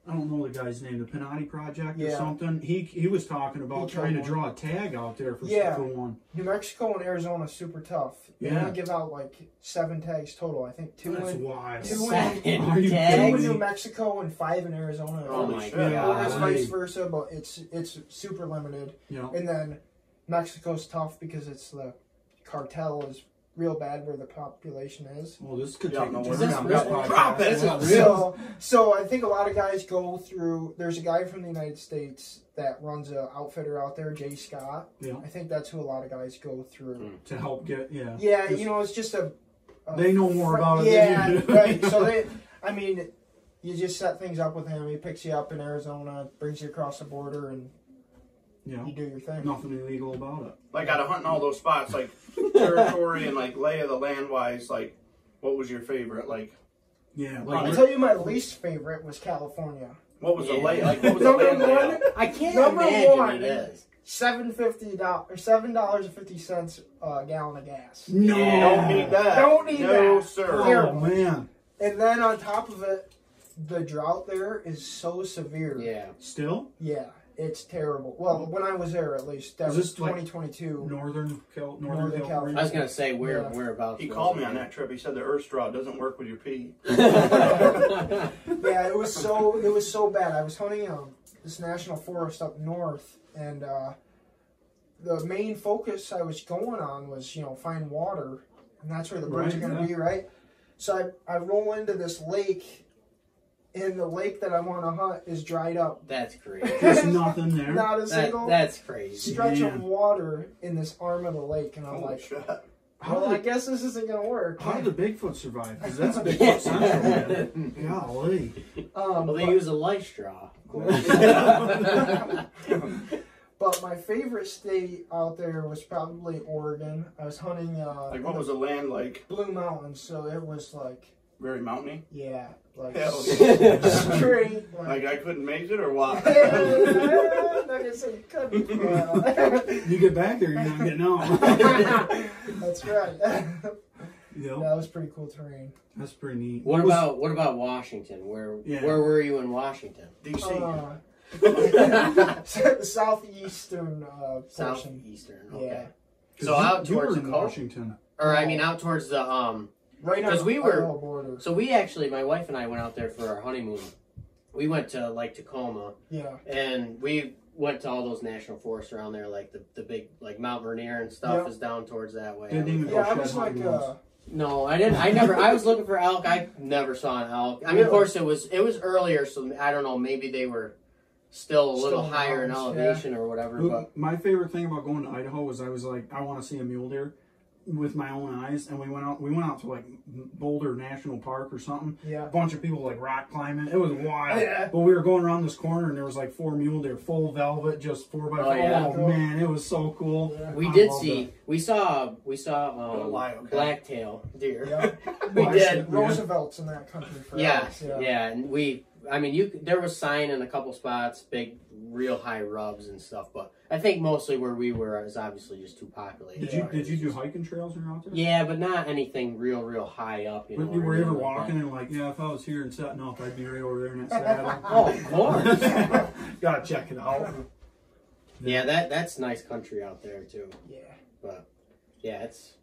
I don't know the guy's name, the Pinati Project or something. He was talking about trying to draw a tag out there for one. New Mexico and Arizona are super tough. They only give out 7 tags total. I think 2 That's in wild. 2 tags? in New Mexico and 5 in Arizona. Oh my shit. god. Or it's vice versa, but it's super limited. Yeah. And then Mexico's tough because it's the cartel is real bad where the population is. Well, this could Yeah, take no, a we're turn not- on this Drop podcast. it. So I think a lot of guys go through. There's a guy from the United States that runs a outfitter out there, Jay Scott. Yeah. I think that's who a lot of guys go through. To help get, Yeah, Just- it's just a they know more about it yeah, than you do. right. So you just set things up with him. He picks you up in Arizona, brings you across the border, and you do your thing. Nothing illegal about it. Out of hunting all those spots, territory and lay of the land wise, what was your favorite? Yeah. I'll tell you, my least favorite was California. What was the lay? What was the Number land layout? one, I can't Number imagine one. it is. $7.50 a gallon of gas. No. Don't need that. Don't need no, that. sir. Oh, man. And then on top of it, the drought there is so severe. Yeah. Still? Yeah. It's terrible. Well, when I was there, at least that Is was this like 2022. Northern Northern California. I was gonna say Yeah. whereabouts. He was called it? me on that trip. He said the earth straw doesn't work with your pee. Yeah, it was so bad. I was hunting this national forest up north, and the main focus I was going on was find water, and that's where the birds are going to be, right? So I roll into this lake. And the lake that I want to hunt is dried up. That's crazy. There's nothing there. Not a single That's crazy. stretch Man. of water in this arm of the lake. And I'm Holy like, shit. well, I guess this isn't going to work. How did the Bigfoot survive? Because that's Bigfoot central, man. Golly. Well, they use a light straw. But my favorite state out there was probably Oregon. I was hunting Like, what was the land like? Blue Mountains, so it was like, Very mountainy? yeah, like Hell yeah. straight. Like, I couldn't make it or what? Not gonna say you couldn't. You get back there, you're not getting out. That's right. Yep. That was pretty cool terrain. That's pretty neat. What about Washington? Where were you in Washington? DC. Southeastern portion. Southeastern. Okay. Yeah. So out you were towards the in coast, Washington. or I mean out towards the Right on 'Cause the we were- Idaho border. So we actually, my wife and I went out there for our honeymoon. We went to like Tacoma, Yeah. and we went to all those national forests around there, like the big like Mount Rainier and stuff Yep. is down towards that way. Didn't even Yeah, I go was shed like, hunting once. No, I didn't. I never. I was looking for elk. I never saw an elk. I mean, of course, it was earlier, so I don't know. Maybe they were still a little Still higher in mountains, elevation or whatever. But My favorite thing about going to Idaho was I was like, I want to see a mule deer with my own eyes, and we went out to like Boulder National Park or something. Yeah. A bunch of people like rock climbing. It was wild. Yeah. But we were going around this corner and there was like 4 mule deer, full velvet, just 4x4. Oh, yeah. Oh man, it was so cool. Yeah. we I did loved see. it. We saw lie, okay. blacktail deer. Yeah. We did. Roosevelt's in that country for Yeah, us. yeah, and we. I mean, there was sign in a couple spots, big, real high rubs and stuff. But I think mostly where we were is obviously just too populated. Did you do hiking trails when you were out there? Yeah, but not anything real high up. You know, Were you or ever anything like walking that. and like, yeah, if I was here and setting up, I'd be right over there in that saddle. Oh, of course. Gotta check it out. Yeah, that's nice country out there too. Yeah. But yeah, it's.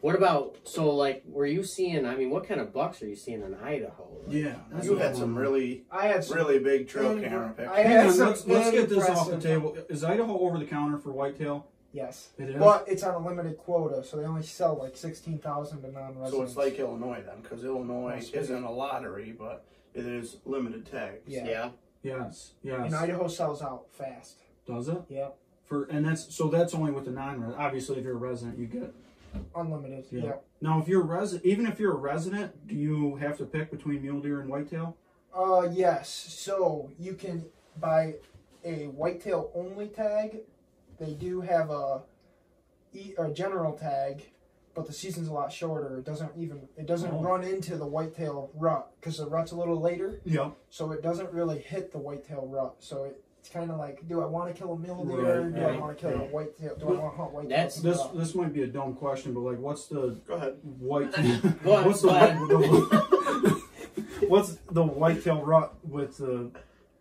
What about were you seeing? I mean, what kind of bucks are you seeing in Idaho? Like, Yeah. that's You what had I some wanna- really, I had some really big trail in- camera I pictures. had Hang on, some let's get this off the impressive- table. Is Idaho over the counter for whitetail? Yes. It is? But it's on a limited quota, so they only sell like 16,000 to non-residents. So it's like Illinois then, because Illinois Must be. isn't a lottery, but it is limited tags. Yeah. Yeah. Yes. And Idaho sells out fast. Does it? Yep. That's only with the non-resident. Obviously, if you're a resident, you get. Unlimited. Yeah. Yep. Now, if you're a resident, even if you're a resident, do you have to pick between mule deer and whitetail? Yes. So you can buy a whitetail only tag. They do have a general tag, but the season's a lot shorter. It doesn't run into the whitetail rut because the rut's a little later. Yeah. So it doesn't really hit the whitetail rut. So it's kind of like, do I want to kill a mule deer? Right, Do I right, want to kill a whitetail? Do I want to hunt whitetail? That's- This might be a dumb question, but like, what's the Go ahead. white? Go on, what's the go ahead. what's the whitetail rut with the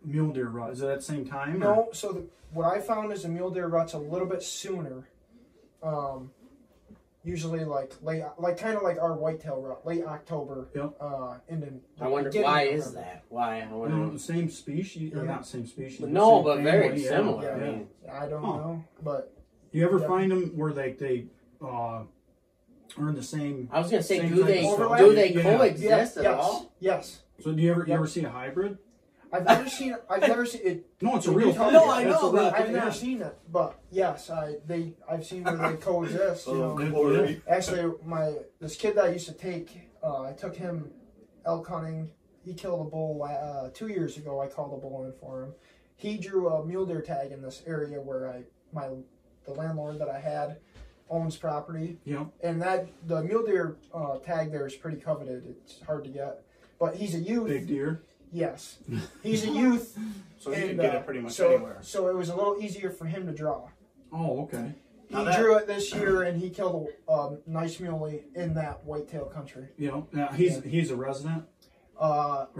mule deer rut? Is it at the same time? or- No. So what I found is the mule deer rut's a little bit sooner. Usually like kind of like our whitetail rut, late October. Yep. Into I wonder beginning why of is November. that? Why? I You wonder. know, the same species, or Yeah. not same species. No, same but very family, yeah. similar. Yeah. I mean, I don't Huh. know, but Do you ever Yeah. find them where they are in the same? I was gonna say, Same do type they of stuff. do they Yeah. coexist at yes, all? yes. So do you ever Yep. see a hybrid? I've never seen it. No, it's a You real tell thing. me. No, I It's know, a real but- I've thing. never seen it, but yes, I've seen where they coexist. You know. Glory. Actually, this kid that I used to take, I took him elk hunting. He killed a bull 2 years ago. I called a bull in for him. He drew a mule deer tag in this area where the landlord that I had owns property, Yeah. and the mule deer tag there is pretty coveted. It's hard to get, but he's a youth. Big deer. Yes, he's a youth. So you and, can get it pretty much so, anywhere. So it was a little easier for him to draw. Oh, okay. He Now that- drew it this year, and he killed a nice muley in that whitetail country. You know, now he's a resident.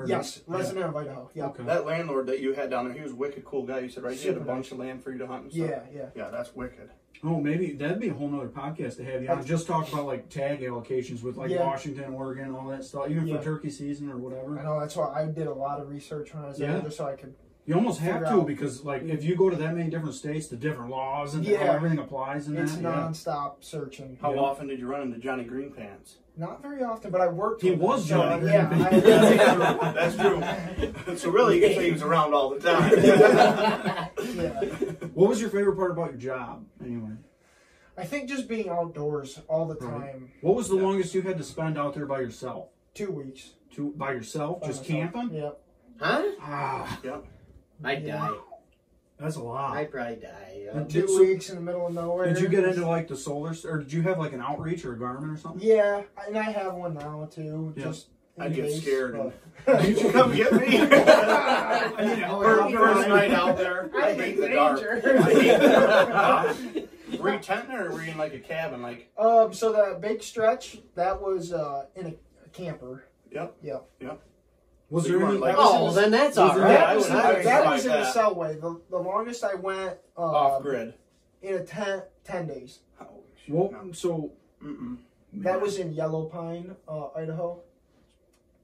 Yes, resident of Idaho. Yeah. Okay. That landlord that you had down there, he was a wicked cool guy. You said, right? He had a Super bunch of land for you to hunt and stuff. Yeah. Yeah, that's wicked. Oh, maybe that'd be a whole nother podcast to have you on. Just talk about like tag allocations with like Washington, Oregon, all that stuff, even for turkey season or whatever. I know, that's why I did a lot of research when I was there, just so I could. You almost have figure to out. because like if you go to that many different states, the different laws and how everything applies in It's that. non-stop searching. How often did you run into Johnny Green Pants? Not very often, but I worked. He with was him, Johnny Green That's true. So really, you can say he was around all the time. What was your favorite part about your job, anyway? I think just being outdoors all the time. What was the longest you had to spend out there by yourself? 2 weeks. By yourself? By just myself. camping? Yep. Huh? Ah, Yep. I'd die. that's a lot. I'd probably die. Yeah. And 2 weeks in the middle of nowhere. Did you get into like the solar, or did you have like an outreach or a Garmin or something? Yeah, and I have one now too. Yeah. Just in I'd get case, scared. but- Did you come get me? First night out there. I hate the dark. I hate the dark. Were you tenting or were you in like a cabin? Like. So that big stretch, that was in a camper. Yep. Yep. Yep. Was So there you any? weren't, like, Oh, then that's all right. That was, I would that like was in the that. Selway. The longest I went Off grid. in a 10 days. Oh, shoot, Well, no. so That was in Yellow Pine, Idaho.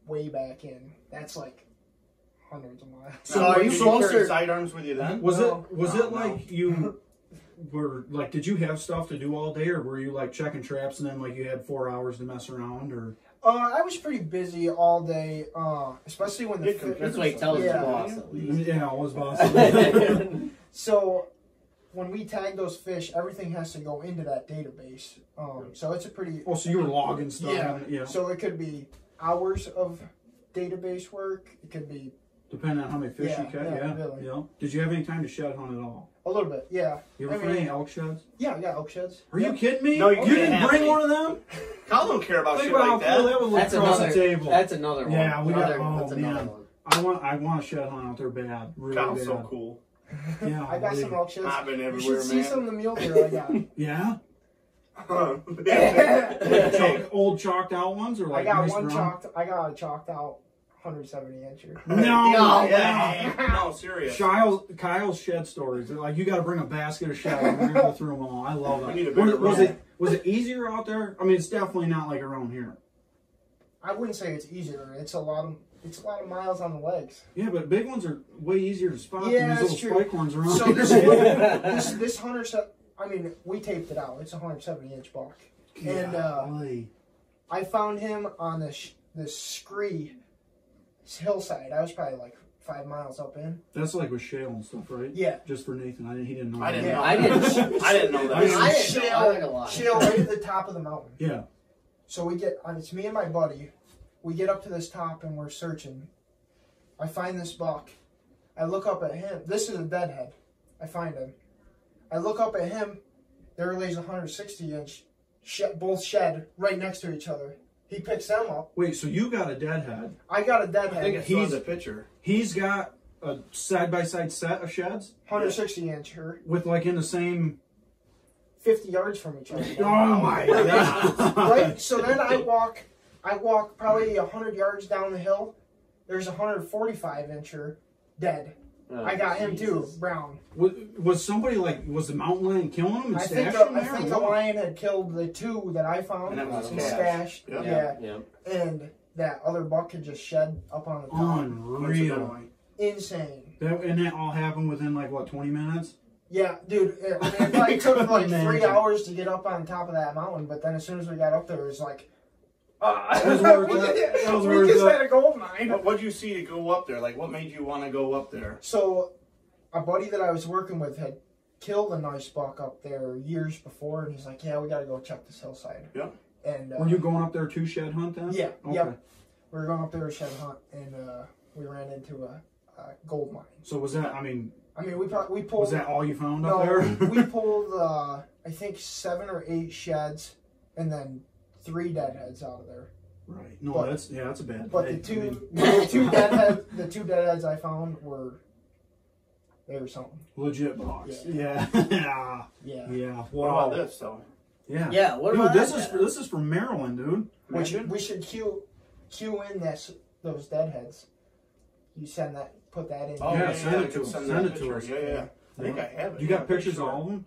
Way back in. That's like hundreds of miles. So Now, are did you you closer- carry sidearms with you then? was No. it was No, it like no. you were like? Did you have stuff to do all day, or were you like checking traps and then like you had 4 hours to mess around, or? I was pretty busy all day, especially when the That's why he tells his Yeah. boss at least. Yeah, I was boss. So when we tag those fish, everything has to go into that database. So it's a pretty Oh, so you were logging stuff? Yeah. So it could be hours of database work. It could be Depending on how many fish you catch. Yeah, really. Yeah. Did you have any time to shed hunt at all? a little bit. Yeah. You ever I find mean, any elk sheds? Yeah, I got elk sheds. Are you kidding me? No, you you can't didn't have bring any. one of them? Kyle don't care about Think shit about how like cool that. that would look That's across another the table. That's another one. Yeah, we got. Another- Oh that's another man, one. I want to shed hunt out there bad. Really Kyle's bad. so cool. Yeah. I got believe some it. elk sheds. I've been You everywhere, should see man. some of the mule deer I got. Yeah. Yeah. Old chalked out ones or like I got nice one brown? chalked. I got a chalked out 170 incher. No. Yeah. No, serious. Kyle's shed stories. Like you got to bring a basket of shells. We're gonna go through them all. I love We need a that. bigger room. Was it easier out there? I mean, it's definitely not like around here. I wouldn't say it's easier. It's a lot of miles on the legs. Yeah, but big ones are way easier to spot Yeah, than that's these true. little spike horns around So here. this hunter set. I mean, we taped it out. It's a 170 inch buck, and Golly. I found him on this scree hillside. I was probably like 5 miles up in. That's like with shale and stuff, right? Yeah. Just for Nathan, he didn't know. I didn't that. know. I didn't. I didn't know that. I didn't know. Shale, I'm not gonna lie. shale right at the top of the mountain. Yeah. So we get, it's me and my buddy. We get up to this top and we're searching. I find this buck. I look up at him. This is a deadhead. I find him. I look up at him. There lays a 160 inch, both shed right next to each other. He picks them up. Wait, so you got a deadhead? I got a I think deadhead. I saw the picture. He's got a side-by-side set of sheds 160 incher, with like in the same. 50 yards from each other. Oh my god! Right? So then I walk probably 100 yards down the hill. There's a 145 incher dead. Oh, I got him too, Jesus. brown. Was somebody like, was the mountain lion killing him and I think stashing the, them I think there? the or what? lion had killed the two that I found And that was and cash. stashed. Yep. Yeah. Yeah. And that other buck had just shed up on the top. Unreal. Coincidentally. Insane. And that all happened within like what, 20 minutes? Yeah, dude. I mean, it probably took like 3 Imagine. hours to get up on top of that mountain, but then as soon as we got up there, it was like, That was worth it. That was we worth just it. had a gold mine. What'd you see to go up there? Like, what made you want to go up there? So, a buddy that I was working with had killed a nice buck up there years before, and he's like, "Yeah, we got to go check this hillside." Yeah. And Were you going up there to shed hunt then? Yeah. Okay. Yep. We were going up there to shed hunt, and we ran into a gold mine. So was that, I mean, I mean, we pulled. was that all you found no, up there? we pulled I think 7 or 8 sheds, and then 3 deadheads out of there. Right. No, But- that's a bad But day. the two, I mean, the two deadheads I found they were something. legit box. Yeah. Yeah. Yeah. Yeah. What Wow. about this, though? Yeah. Yeah. What Dude, about this that? is this is from Maryland, dude. Which Imagine. we should cue in this those deadheads. You put that in. Oh, Yeah, yeah, send it to us. send Send that it to picture. us. Yeah. I think I have it. You got pictures of all of them?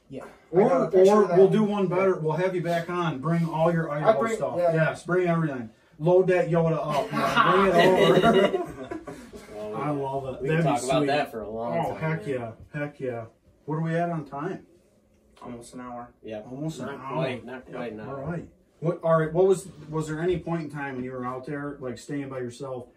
Yeah. I got a Or picture of that. we'll do one better. We'll have you back on. Bring all your Idaho stuff. Yeah. Yes, bring everything. Load that Yoda up. Man. Bring it over. I love it. We can That'd talk be about sweet. that for a long time. Oh, heck yeah. Heck yeah. What are we at on time? Almost an hour. Yeah. Almost an Not hour. quite. Not quite an All hour. right. All right. What was there any point in time when you were out there, like staying by yourself,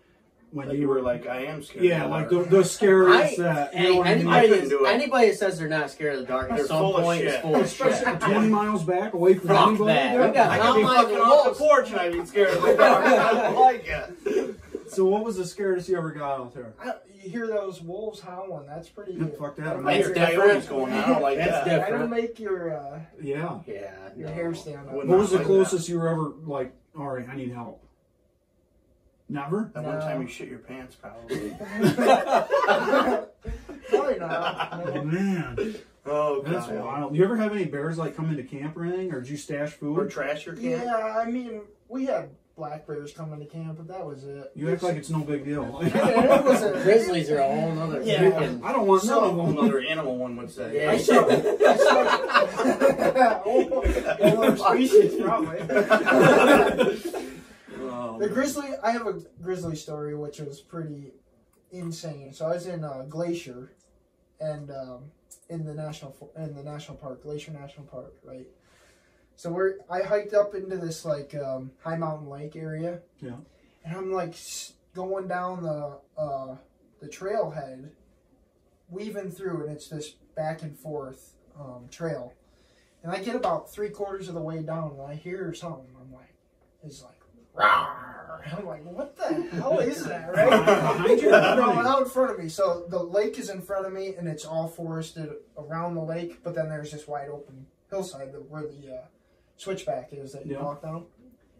when Like you were like, I am scared. yeah, of like water. the scariest that. You know what I mean? I couldn't do it. Anybody that says they're not scared of the dark at They're some full of point is shit. full of shit. 20 miles back away from Fuck anybody. that. Yeah. We got I could be mountain fucking lions off and the porch and I'd be scared of the dark. I don't like it. So what was the scariest you ever got out there? You hear those wolves howling. That's pretty. Fuck that. That'll I make hear It's your- coyotes going. I don't like That's that. different. That'll make your Yeah. Yeah. your no. hair stand up. Wouldn't- What was the like closest you were ever like? All right, I need help. Never. That one time you shit your pants, probably. Probably not. Oh, No. man, Oh, that's God. wild. You ever have any bears like come into camp or anything, or did you stash Or food? trash your camp. Yeah, I mean, we had black bears coming to camp, but that was it. You act like it's no big deal. It was a Grizzlies are a whole nother Yeah. freaking. I don't want none of them. Another animal one would say. Yeah. I saw another species, probably. The grizzly, I have a grizzly story which was pretty insane. So I was in Glacier, and in the national park, Glacier National Park, right? So I hiked up into this like high mountain lake area. Yeah. And I'm like going down the trailhead, weaving through, and it's this back and forth trail. And I get about 3/4 of the way down, and I hear something. I'm like, it's like, rawr. I'm like, what the hell is that, right? Behind you? No, out in front of me. So the lake is in front of me, and it's all forested around the lake, but then there's this wide open hillside where the switchback is that you walk down.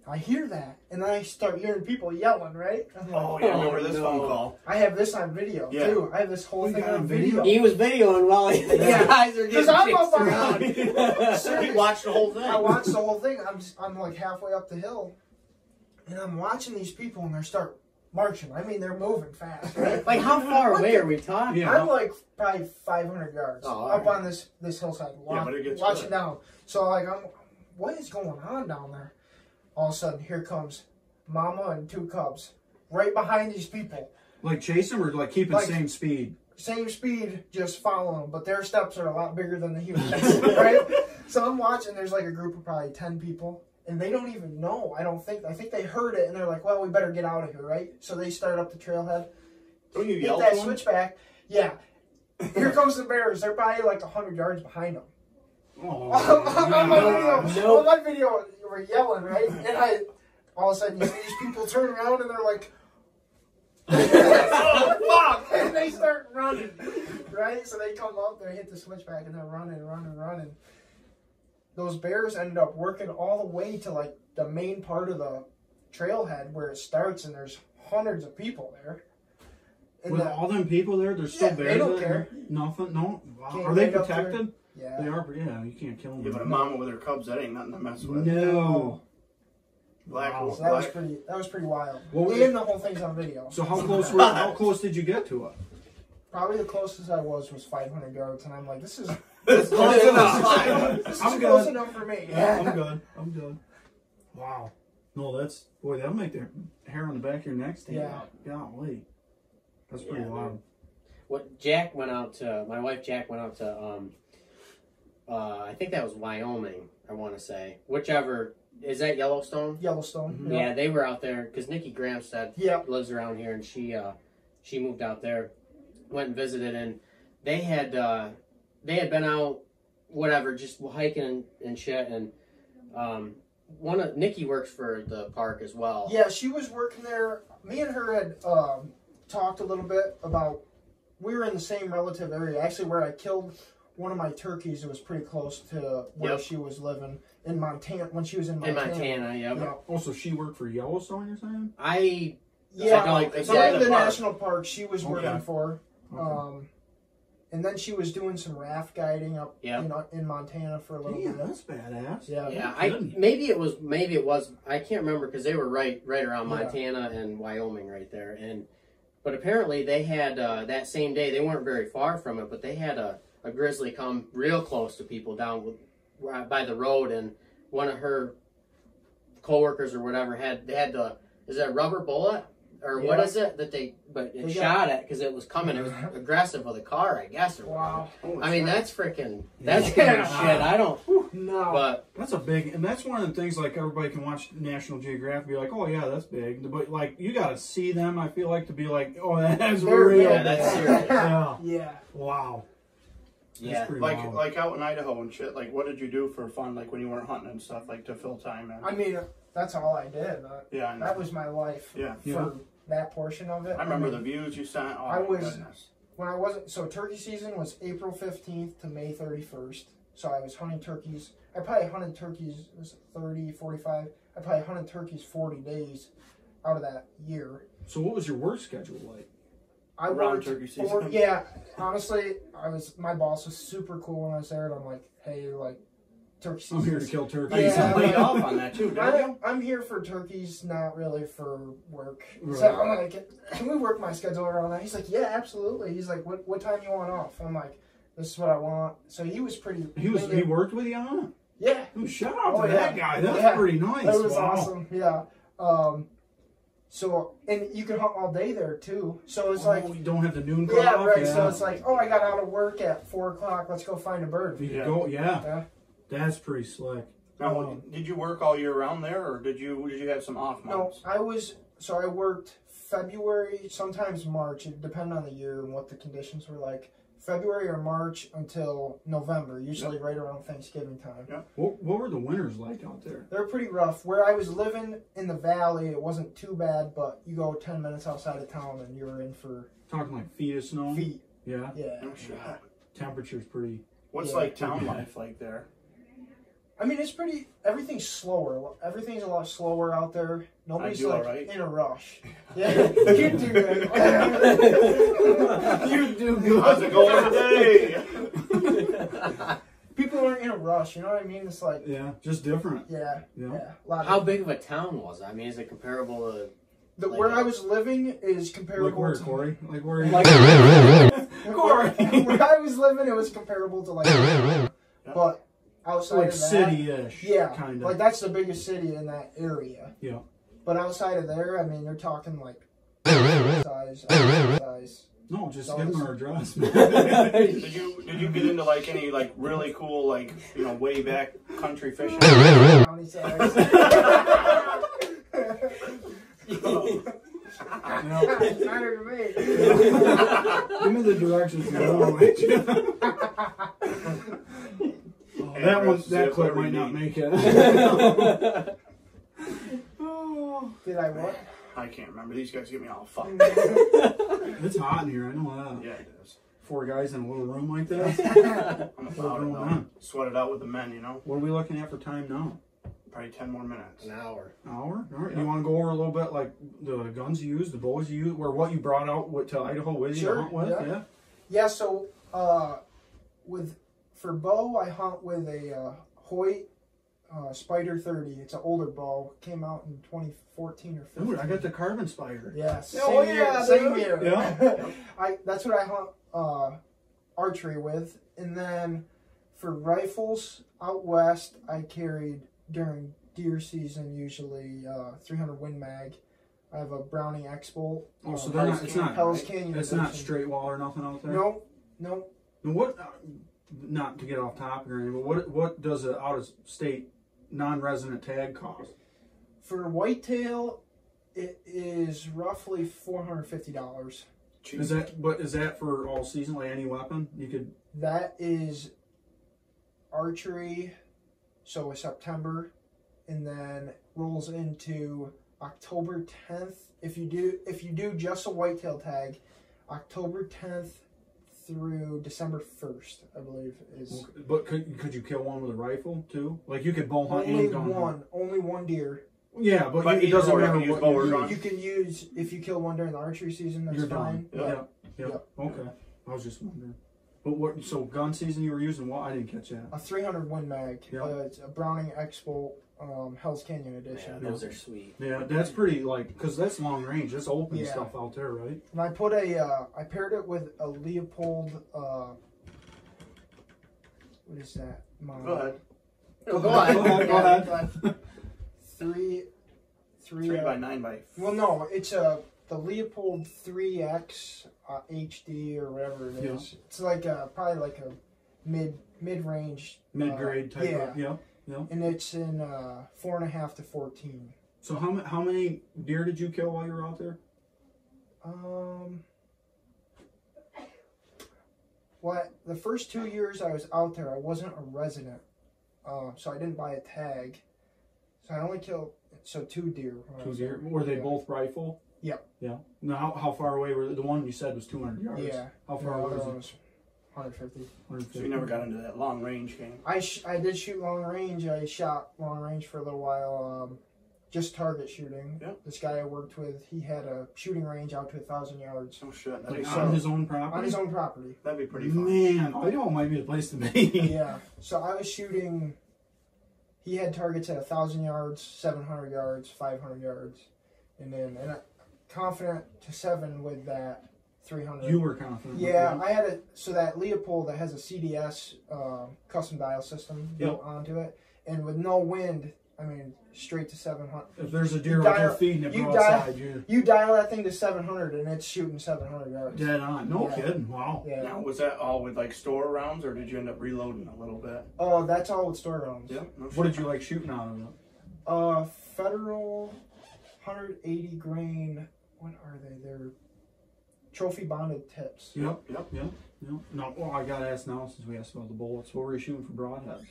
I hear that, and then I start hearing people yelling, right? I'm like, Oh, yeah, I remember this phone call. I have this on video, too. I have this whole You thing got on a video. He was videoing while the guys are Because getting I'm chicks up on around. You watched the whole thing. I watched the whole thing. I'm like halfway up the hill, and I'm watching these people, and they start marching. I mean, they're moving fast, right? Like, how far away are we talking? Yeah. I'm like probably 500 yards up on this hillside, but it gets watching good. down. So like, what is going on down there? All of a sudden, here comes Mama and 2 cubs right behind these people. Like chase them or like keeping Like- same speed? Same speed, just following them, but their steps are a lot bigger than the humans, right? So I'm watching. There's like a group of probably 10 people, and they don't even know. I think they heard it, and they're like, "Well, we better get out of here," right? So they start up the trailhead. Don't you Hit yell that to them? switchback. Yeah. Here comes the bears. They're probably like 100 yards behind them. Oh, on my God. video, we're yelling, right? And all of a sudden, you see these people turn around, and they're like, Oh, fuck! and they start running, right? So they come up, they hit the switchback, and they're running. Those bears ended up working all the way to like the main part of the trailhead where it starts, and there's hundreds of people there. And With all them people there, there's still Yeah, bears they don't there? care. Nothing? No? Wow. Can't Are they make up for it. protected? yeah. They are, yeah, you can't kill them. Yeah, but a mama with her cubs, that ain't nothing to mess with. No. Black Wow. wolf, So that was black. pretty wild. What was And the whole thing's on video. So how close did you get to it? Probably the closest I was 500 yards, and I'm like, this is It's close enough. this is I'm close good. enough for me. I'm good. Wow. No, that'll make the hair on the back of your neck stand Yeah. out. Golly. That's pretty Yeah, wild. What Jack went out to, my wife Jack went out to, I think that was Wyoming, I want to say. Whichever, is that Yellowstone? Yellowstone. Mm-hmm. Yeah, they were out there, because Nikki Gramstad Yeah. lives around here, and she moved out there, went and visited, and they had been out, whatever, just hiking and shit, and Nikki works for the park as well. Yeah, she was working there. Me and her had talked a little bit about. We were in the same relative area. Actually, where I killed one of my turkeys, it was pretty close to where Yep. she was living in Montana. When she was in In Montana. Montana, yep. Yeah. Also, she worked for Yellowstone, you're saying? Yeah, Something like it's some like of the the park. national parks she was working Okay. for. Okay. And then she was doing some raft guiding up, in Montana for a little Damn, bit. that's badass. Yeah. Maybe it was. I can't remember because they were right around Montana and Wyoming right there. But apparently they had that same day. They weren't very far from it, but they had a grizzly come real close to people down by the road, and one of her coworkers or whatever had the is that a rubber bullet? Or what is it that they shot it because it was coming. It was aggressive with a car, I guess. Or wow. I mean, that's freaking. That's kind of shit. I don't. No. But that's a big, and that's one of the things. Like everybody can watch National Geographic, and be like, "Oh yeah, that's big," but like you got to see them. I feel like to be like, "Oh, that's real." Yeah, that's serious. Yeah. Wow. Yeah. Like out in Idaho and shit. Like, what did you do for fun? Like when you weren't hunting and stuff, like to fill time in. I mean, that's all I did. Yeah. That was my life. Yeah. For that portion of it. I remember the views you sent. Oh, I was goodness. when I wasn't. So turkey season was April 15th to May 31st. So I was hunting turkeys. I probably hunted turkeys 30, 45. I probably hunted turkeys 40 days out of that year. So what was your work schedule like? I Around worked turkey season. Honestly, my boss was super cool when I was there, and I'm like, hey, like, turkey season. I'm here to kill turkeys. You laid off on that too, don't you? I'm here for turkeys, not really for work. Right. So I'm like, can we work my schedule around that? He's like, yeah, absolutely. He's like, what time you want off? I'm like, this is what I want. So he was pretty. He worked with you on it? Yeah. Oh, shout out to that guy. That's pretty nice. That was awesome. Yeah. So, and you can hunt all day there too. So it's like, you don't have the noon yeah, clock. right. So it's like, I got out of work at 4 o'clock. Let's go find a bird. Yeah. That's pretty slick. Now, did you work all year round there, or did you have some off months? No, I worked February, sometimes March. It depended on the year and what the conditions were like. February or March until November, usually right around Thanksgiving time. Yeah. What were the winters like out there? They're pretty rough. Where I was living in the valley, it wasn't too bad, but you go 10 minutes outside of town and you're in for Talking like feet of snow? feet. Yeah. Yeah. Oh, shit. Temperature's pretty. What's like town life like there? I mean, it's pretty. Everything's slower. Everything's a lot slower out there. Nobody's like in a rush. Yeah, you do good. You do good. How's it going today? People aren't in a rush. You know what I mean? It's like just different. Yeah. How big of a town was it? I mean, is it comparable to? Where I was living is comparable. Like where, to Corey? Like where? Corey. Where I was living, it was comparable to but. Outside like of that, city-ish, kind of. Like that's the biggest city in that area. Yeah. But outside of there, I mean, you're talking like size. No, just give them our address, man. Did you get into like any like really cool like way back country fishing? County size. Matter to me. Give me the directions. That clip might not make it. Did I what? I can't remember. These guys get me all fucked. It's hot in here. I know that. Yeah, it is. 4 guys in a little room like that. I'm about it now. Sweat it out with the men, What are we looking at for time now? Probably 10 more minutes. An hour. Hour? All right. Yeah. You want to go over a little bit like the guns you used, the bows you used, or what you brought out to Idaho with you to hunt with? Yeah. Yeah. So for bow, I hunt with a Hoyt Spider 30. It's an older bow. Came out in 2014 or 15. Ooh, I got the carbon spider. Yes. Yeah, Same year. Yeah. That's what I hunt archery with. And then for rifles out west, I carried during deer season usually 300 Win Mag. I have a Browning X-Bolt. Oh, so they're not. It's not. Hell's Canyon. It's not straight wall or nothing out there. No. And what? Not to get off topic or anything, but what does an out of state non-resident tag cost? For whitetail, it is roughly $450. Is that for all season, like any weapon you could? That is archery, so September, and then rolls into October 10th. If you do just a whitetail tag, October 10th through December 1st, I believe is. Okay. But could you kill one with a rifle too? Like you could bow hunt and gun hunt. Only one deer. Yeah, but it doesn't matter what you use. You can use, if you kill one during the archery season, that's You're fine. done. Yeah. Okay. I was just wondering. But what? So gun season you were using what? I didn't catch that. A 300 Win Mag. Yeah. It's a Browning X-Bolt Hell's Canyon edition. Yeah, those are sweet. Yeah, that's pretty because that's long range. That's open Yeah. stuff out there, right? And I paired it with a Leopold. What is that? Go ahead. Go ahead. Go ahead. Three 3x9x. Well, no, it's the Leopold 3X HD or whatever it is. It's like probably like a mid-range Mid-grade type. yeah. Yeah. Yeah. And it's in 4.5 to 14. So how many deer did you kill while you were out there? Well, the first 2 years I was out there, I wasn't a resident, so I didn't buy a tag. So I only killed 2 deer. 2 deer. Were they both rifle? Yep. Yeah. Now, how far away were the one you said was 200 yards? Yeah. How far away was it? Was 150. 150. So you never got into that long range game. I did shoot long range. I shot long range for a little while, just target shooting. Yep. This guy I worked with, he had a shooting range out to 1,000 yards. Oh shit, that'd be Like on his own property? On his own property. That'd be pretty fun. Man, Idaho might be the place to be. Yeah. So I was shooting. He had targets at 1,000 yards, 700 yards, 500 yards, and confident to 7 with that 300. You were confident. Yeah, I had so that Leopold that has a CDS custom dial system built onto it, and with no wind, I mean straight to 700. If there's a deer with their feet in it broadside, you dial that thing to 700 and it's shooting 700 yards. Dead on. No Yeah. kidding. Wow. Yeah. Now, was that all with like store rounds, or did you end up reloading a little bit? Oh, that's all with store rounds. Yeah. No What did you like shooting out of it? Federal 180 grain. What are they? They're trophy bonded tips. Yep. No, well, I gotta ask now since we asked about the bullets. What were you shooting for broadheads?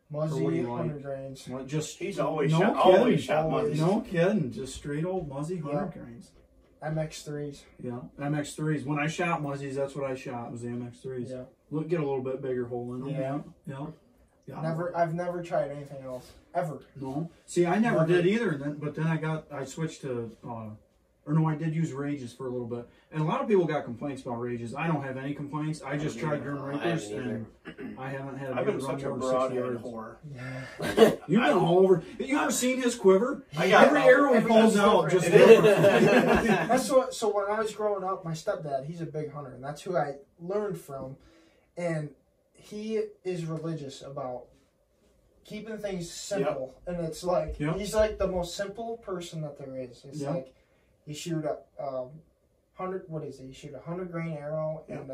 Muzzy, Or what do you 100 like? grains. What, just He's always no shot. kidding. Always shot Always. Muzzies. No kidding. Just straight old Muzzy 100 grains. MX3s. Yeah, MX3s. When I shot Muzzies, that's what I shot. Was the MX3s. Yeah. Look, get a little bit bigger hole in them. Yeah. Yeah. I've never tried anything else ever. No. See, I never Never. did either. But then I switched to, or no, I did use Rages for a little bit. And a lot of people got complaints about Rages. I don't have any complaints. I just tried Grim Reapers, and I haven't had a I've deer been run such a more than 60 broadhead yards. whore. You've been all over. You ever seen his quiver? I got Every arrow he every pulls arrow. out just It is. That's what. So when I was growing up, my stepdad, he's a big hunter, and that's who I learned from. And he is religious about keeping things simple, and it's like he's like the most simple person that there is. It's like you shoot a 100. What is it? You shoot a 100 grain arrow and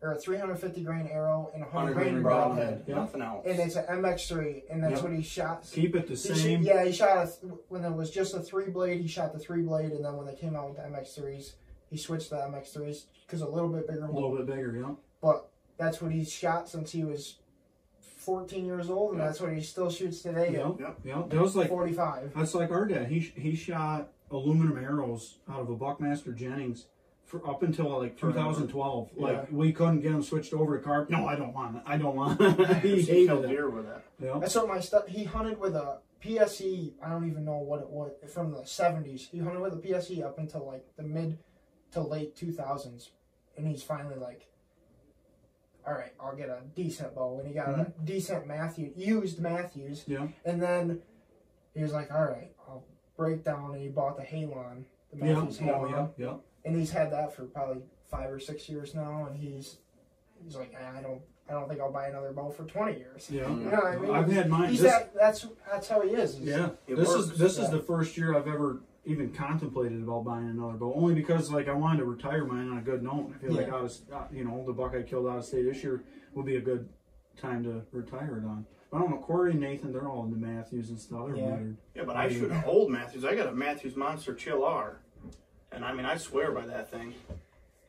or a 350 grain arrow and a 100 grain broadhead. Nothing else. And it's an MX3, and that's what he shot. Keep it the same. He shot when it was just a 3-blade. He shot the 3-blade, and then when they came out with the MX3s, he switched to the MX3s because a little bit bigger. A little bit bigger, yeah. But that's what he's shot since he was 14 years old, and that's what he still shoots today. Yeah. That was like 45. That's like our dad. He shot aluminum arrows out of a Buckmaster Jennings for up until like 2012. Like we couldn't get him switched over to carb. No, I don't want it. I don't want it. He hated killed it. deer with it. Yeah. That's what he hunted with a PSE. I don't even know what it was from the 70s. He hunted with a PSE up until like the mid to late 2000s, and he's finally like, all right, I'll get a decent bow, and he got a decent used Matthews. Yeah. And then he was like, all right, I'll break down, and he bought the Halon, the Matthews Halon. Yeah. And he's had that for probably 5 or 6 years now, and he's like, I don't think I'll buy another bow for 20 years. Yeah. You know what I mean? I've had mine. That's how he is. Yeah. This is the first year I've ever even contemplated about buying another bow, only because like I wanted to retire mine on a good note. I feel like the buck I killed out of state this year would be a good time to retire it on. But I don't know, Corey and Nathan, they're all into Matthews and stuff. They're weird. Yeah, but I shoot an old Matthews. I got a Matthews Monster Chill R, and I mean I swear by that thing.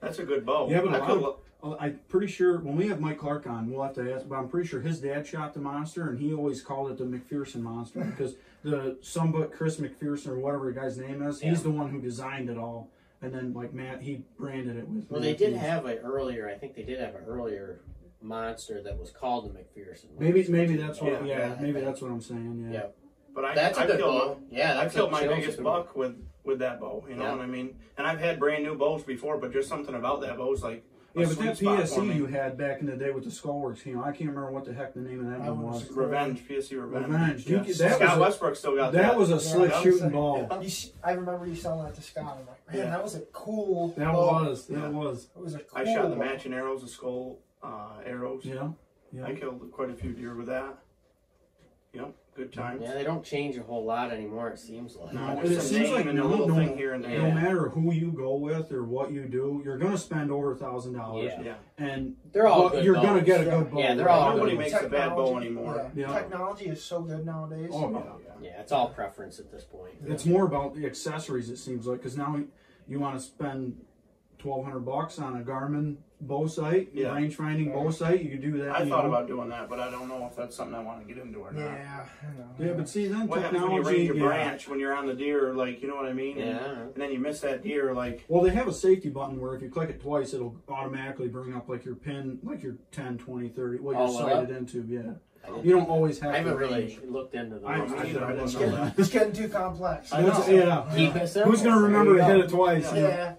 That's a good bow. Yeah, but I'm pretty sure when we have Mike Clark on, we'll have to ask. But I'm pretty sure his dad shot the Monster, and he always called it the McPherson Monster because Chris McPherson or whatever the guy's name is, he's the one who designed it all. And then like Matt, he branded it with. Well, they did have an earlier. I think they did have an earlier Monster that was called the McPherson. Maybe that's what. Maybe that's that's what I'm saying. Yeah. But That's a good bow. Yeah, I killed my biggest buck with that bow. You know what I mean? And I've had brand new bows before, but just something about that bow is like Yeah, but sweet that spot for PSE me. you had back in the day with the Skullworks, I can't remember what the heck the name of that That one was was. Revenge, PSC Revenge. Revenge. Yeah. That was Scott a- Westbrook still got that. That was a slick Yeah. shooting ball. I remember you selling that to Scott. I'm like, man, Yeah. that was a cool. That ball. was. That was. It was a cool. I shot the ball. matching arrows, the skull arrows. Yeah. Yeah. I killed quite a few deer with that. Yep, good times. Yeah, they don't change a whole lot anymore. It seems like. No, It just a seems name like and a no, little no, thing here and no there. matter who you go with or what you do, you're gonna spend over $1,000. Yeah. Yeah. And They're all but good you're gonna bows. get a Yeah. good bow. Yeah, they're all Nobody good. makes a bad bow anymore. Yeah. Yeah. Technology is so good nowadays. Oh yeah. Yeah, it's all preference at this point. It's more about the accessories. It seems like because now you want to spend $1,200 on a Garmin bow sight, Yeah. range finding bow sight. You can do that. I you thought know. about doing that, but I don't know if that's something I want to get into or not. Yeah. I know. Yeah, but see then What happens when you technology. range your Yeah. branch when you're on the deer, like, you know what I mean? Yeah. And then you miss that deer, like, Well, they have a safety button where if you click it twice, it'll automatically bring up like your pin, like your 10, 20, 30, what you're Oh, well, sighted into. Yeah. I didn't- You don't always have I haven't to really range. looked into the. I Me neither, I didn't It's know getting, that. it's getting too complex. I know. Yeah. Keep it simple. Who's going to remember to There you hit it twice? Yeah.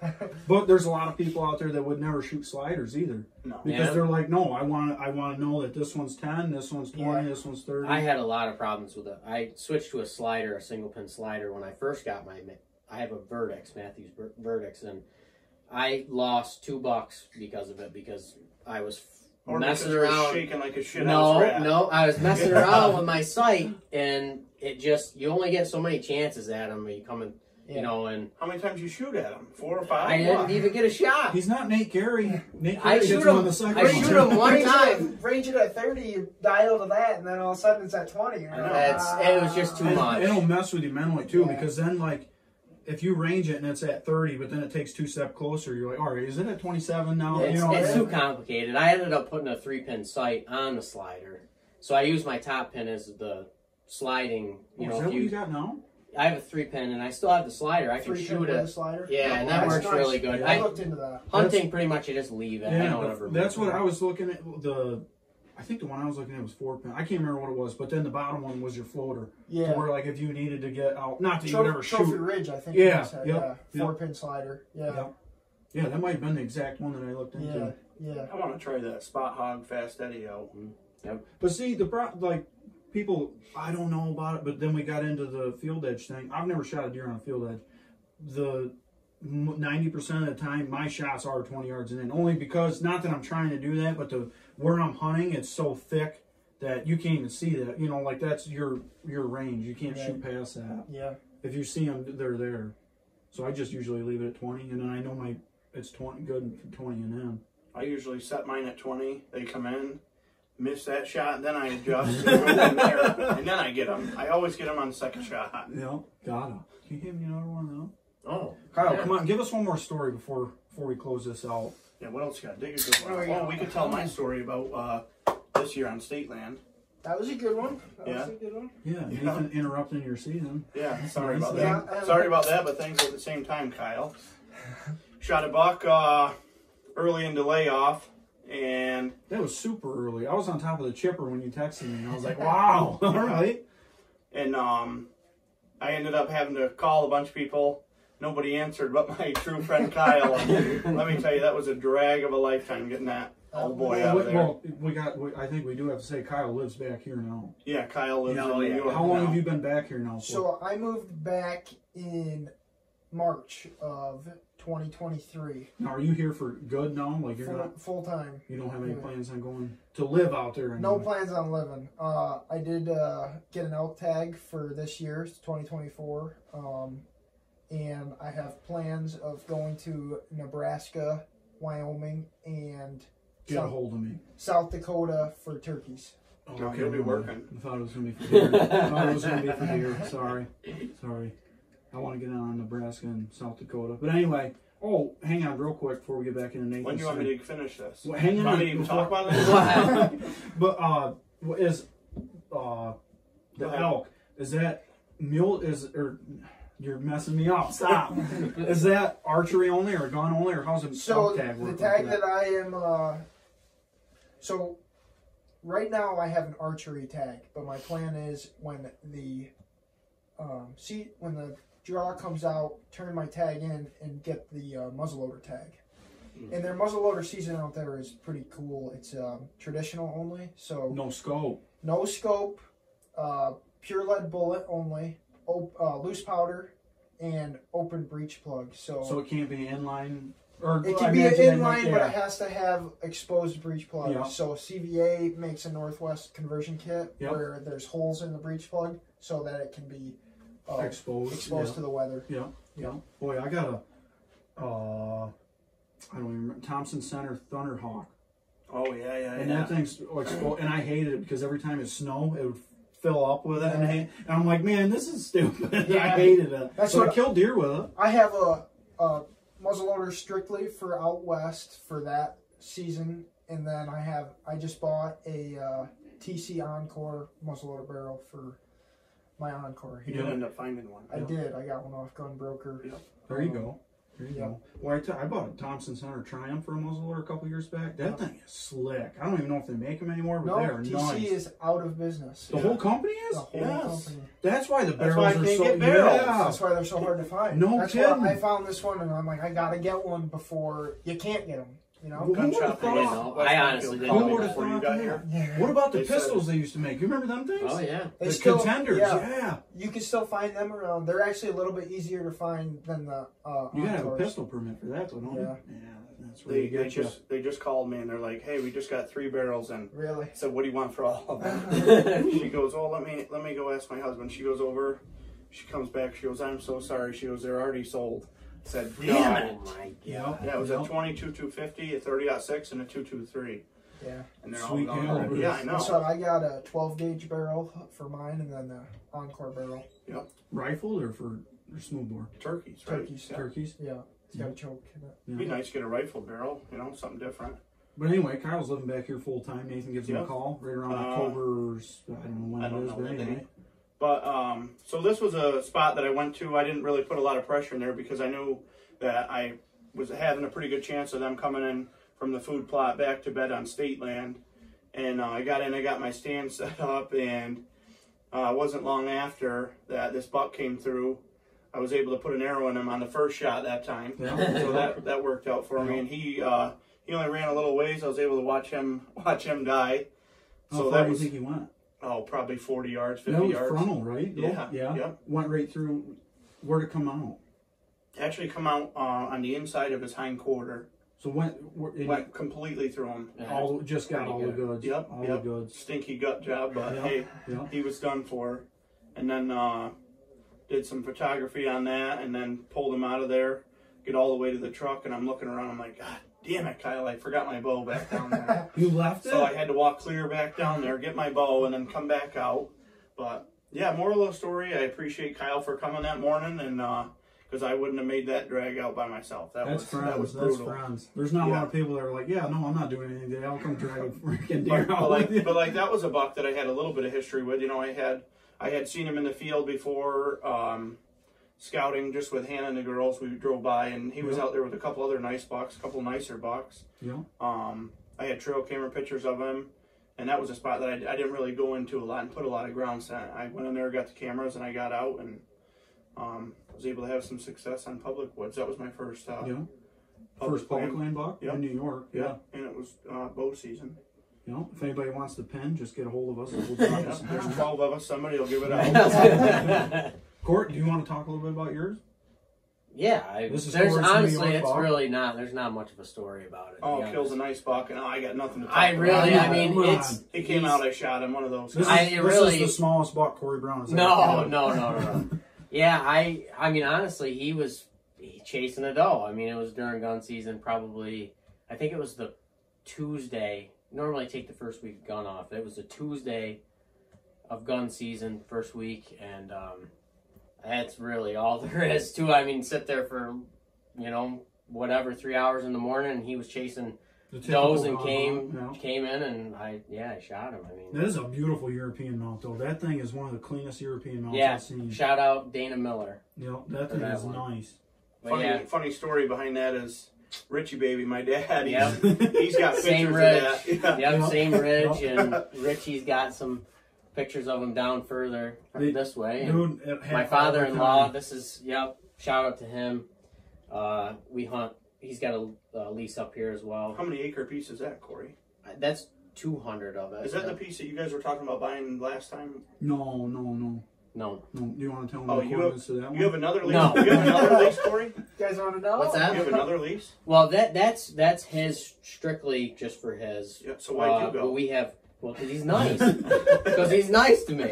But there's a lot of people out there that would never shoot sliders either no. because Yeah. they're like, no, I want to know that this one's 10, this one's 20, Yeah. this one's 30. I had a lot of problems with it. I switched to a slider, a single pin slider, when I first got my. I have a Vertex, Matthews Vertex, and I lost $2 because of it because I was Or messing because you're around. shaking like a shit No, rat. no, I was messing around with my sight, and it just you only get so many chances at them. You come in, Yeah. you know, and How many times you shoot at him? 4 or 5? I didn't even get a shot. He's not Nate Gary. Nate I Gary shoot hits him him. on the second I one. shoot him one Range it time. at- Range it at 30, you dial to that, and then all of a sudden it's at 20. You're like, It was just too And much. it'll mess with you mentally too Yeah. because then like if you range it and it's at 30 but then it takes 2 steps closer, you're like, all right, is it at 27 now? It's, you know, it's and- too complicated. I ended up putting a 3-pin sight on the slider, so I use my top pin as the sliding. You is know, that if what you got now? I have a 3-pin, and I still have the slider. I can 3-pin shoot with a it. slider. Yeah, and that That's works nice. really good. I I, looked into that. hunting, pretty much, you just leave it. I Yeah, don't ever. that's move what it. I was looking at. I think the one I was looking at was 4-pin. I can't remember what it was, but then the bottom one was your floater. Yeah. To where like if you needed to get out, not that you would ever Trophy shoot. Ridge, I think. Yeah, it was, yep, yeah. 4-pin slider. Yeah. Yep. Yeah, that might have been the exact one that I looked into. Yeah. Yeah. I want to try that Spot Hog Fast Eddie out. But see, like people, I don't know about it, but then we got into the field edge thing. I've never shot a deer on a field edge. The 90% of the time, my shots are 20 yards in, only because not that I'm trying to do that, but where I'm hunting, it's so thick that you can't even see that. You know, like that's your range. You can't shoot past that. Yeah. If you see them, they're there. So I just usually leave it at 20, and then I know it's 20 good for 20 and in. I usually set mine at 20. They come in, miss that shot, then I adjust and go in there, and then I get them. I always get them on the second shot. Yeah, gotta. Can you give me another one though? Oh, Kyle, yeah. come on, give us one more story before we close this out. Yeah, what else you got? Dig a good one. Oh, Oh, yeah. we could tell my story about this year on state land. That was a good one. That was Yeah. a good one. Yeah, Nathan interrupting your season. Yeah, sorry about Yeah, that. Sorry about that, but thanks at the same time, Kyle. Shot a buck early into layoff, and That was super early. I was on top of the chipper when you texted me, and I was like, wow, all right. I ended up having to call a bunch of people. Nobody answered but my true friend Kyle. And let me tell you, that was a drag of a lifetime getting that old boy out of there. Well, I think we do have to say Kyle lives back here now. Yeah, Kyle lives Oh, in yeah. New York How long now. have you been back here now for? So I moved back in March of 2023. Now, are you here for good now? Like you're not, Full time. you don't have any plans on going to live out there No anymore? plans on living. I did get an out tag for this year, 2024. And I have plans of going to Nebraska, Wyoming, and Get a hold of me. South Dakota for turkeys. Oh, No, you'll be working. I thought it was going to be for deer. I thought it was going to be for deer. Sorry. I want to get on Nebraska and South Dakota. But anyway, hang on real quick before we get back into Nathan's When do you want me thing. to finish this? Well, hang on. Want me to even before- talk about it? But is the elk, is that mule, or you're messing me up, stop. Is that archery only or gun only, or how's the So elk tag the work? tag like that I am, so right now I have an archery tag, but my plan is when the when the draw comes out, turn my tag in and get the muzzleloader tag. And their muzzleloader season out there is pretty cool. It's traditional only, so No scope. no scope, pure lead bullet only, loose powder, and open breech plug. So it can't be inline. Or It I can be an imagine they inline, make- but yeah. it has to have exposed breech plug. Yeah. So CVA makes a Northwest conversion kit Yep. where there's holes in the breech plug so that it can be exposed. Yeah. to the weather. Yeah. Yeah. Boy, I got a. I don't even remember. Thompson Center Thunderhawk. Oh yeah. And that thing's exposed, and I hated it because every time it snowed, it would fill up with it, and I'm like, man, this is stupid. Yeah. I hated it. That's so I what killed deer with it. I have a muzzleloader strictly for out west for that season, and then I just bought a TC Encore muzzleloader barrel for my Encore. You did end up finding one. I did. I got one off Gun Broker. Yep. There you go. There you go. Well, I bought a Thompson Center Triumph for a muzzleloader a couple years back. That thing is slick. I don't even know if they make them anymore, but No, they are TC nice. is out of business. The whole company is? The whole Yes. company. That's why the That's barrels why I are can't so get barrels. Yeah. That's why they're so hard to find. No That's kidding. why I found this one, and I'm like, I gotta get one before you can't get them. You know. Well, who Gun would've shop thought? in know. West I Springfield honestly didn't called Who me would have before you thought got that? here. Yeah. What about the They said- pistols they used to make? You remember them things? Oh yeah. They The still, contenders, yeah. You can still find them around. They're actually a little bit easier to find than the You gotta have a Encores. pistol permit for that, though, don't you? Yeah. Yeah, that's where you get you. They just called me and they're like, hey, we just got 3 barrels and Really? I said, what do you want for all of them? She goes, oh, let me go ask my husband. She goes over, she comes back, she goes, I'm so sorry. She goes, they're already sold. I said, Damn no. it. Oh my Yeah. god. Yeah, it was a 22 250, a 30-06, and a 223. Yeah. And they're Sweet all gone. calibers. Yeah, I know. So I got a 12 gauge barrel for mine, and then the Encore barrel. Rifled or for smoothbore? Turkeys, right? Turkeys. Yeah. Turkeys? Yeah. It's got a choke in it. Yeah. It'd be nice to get a rifle barrel, something different. But anyway, Kyle's living back here full time. Nathan gives him a Yeah. call right around October's, I don't know when I it don't is, know but the anyway. date. But, so this was a spot that I went to. I didn't really put a lot of pressure in there because I knew that I was having a pretty good chance of them coming in from the food plot back to bed on state land. And I got in, I got my stand set up, and it wasn't long after that this buck came through. I was able to put an arrow in him on the first shot that time. Yeah. So that worked out for me. And he only ran a little ways. I was able to watch him die. How So far that do you was think he went? probably 40 yards, 50 That was yards. frontal, right? Yeah, Yeah. yep. Went right through. Where'd it come out? Actually come out on the inside of his hind quarter. So Went completely through him. just got all the goods. Yep, All yep. the goods. Stinky gut job, but Yeah, hey, yeah. he was done for. And then did some photography on that, and then pulled him out of there, get all the way to the truck, and I'm looking around, I'm like, God damn it, Kyle, I forgot my bow back down there. You left it? So I had to walk clear back down there, get my bow, and then come back out. But yeah, moral of the story, I appreciate Kyle for coming that morning, and because I wouldn't have made that drag out by myself. That was brutal. Friends. There's not a lot of people that are like, yeah, no, I'm not doing anything today. I'll come drag a freaking deer out. But like that was a buck that I had a little bit of history with. I had seen him in the field before, scouting just with Hannah and the girls. We drove by, and he was out there with a couple other nice bucks, a couple nicer bucks. Yeah. I had trail camera pictures of him, and that was a spot that I didn't really go into a lot and put a lot of ground scent. I went in there, got the cameras, and I got out and was able to have some success on public woods. That was my first First public land buck in New York. Yeah, and it was bow season. You know, if anybody wants the pen, just get a hold of us. And we'll drop us. There's 12 of us. Somebody will give it out. Court, do you want to talk a little bit about yours? Yeah, This is there's Court's New honestly, York it's buck. really not. There's not much of a story about it. Oh, to be kills a honest. nice buck, and I got nothing to talk I about. really, I mean, Come on. it's He came out, I shot him. One of those. This, guys. is, I this really- is the smallest buck Corey Brown has ever no. killed. Yeah, I mean, honestly, he was chasing a doe. I mean, it was during gun season. Probably, I think it was the Tuesday. Normally, I take the first week of gun off. It was the Tuesday of gun season, first week, and that's really all there is to. I mean, sit there for, whatever, 3 hours in the morning, and he was chasing The typical does and hunt, came in, and I shot him. I mean, That is a beautiful European mount, though. That thing is one of the cleanest European mounts yeah. I've seen. Shout out Dana Miller. That thing that is one. nice. But Funny story behind that is Richie baby, my dad. Yep. He's got Same pictures ridge. of that. Yeah. Yep, same ridge, and Richie's got some pictures of him down further this way. And Dude, my father-in-law, this is shout out to him. We hunt he's got a lease up here as well. How many acre piece is that, Corey? That's 200 of it. Is that the piece that you guys were talking about buying last time? No. No. Do you want to tell me Oh, the you coordinates to that one? You have another lease? No. You have another lease, Corey? You guys want to know? What's that? You have another lease? Well, that's his strictly just for his. Yeah, so why'd you go? But we have, because he's nice. Because he's nice to me.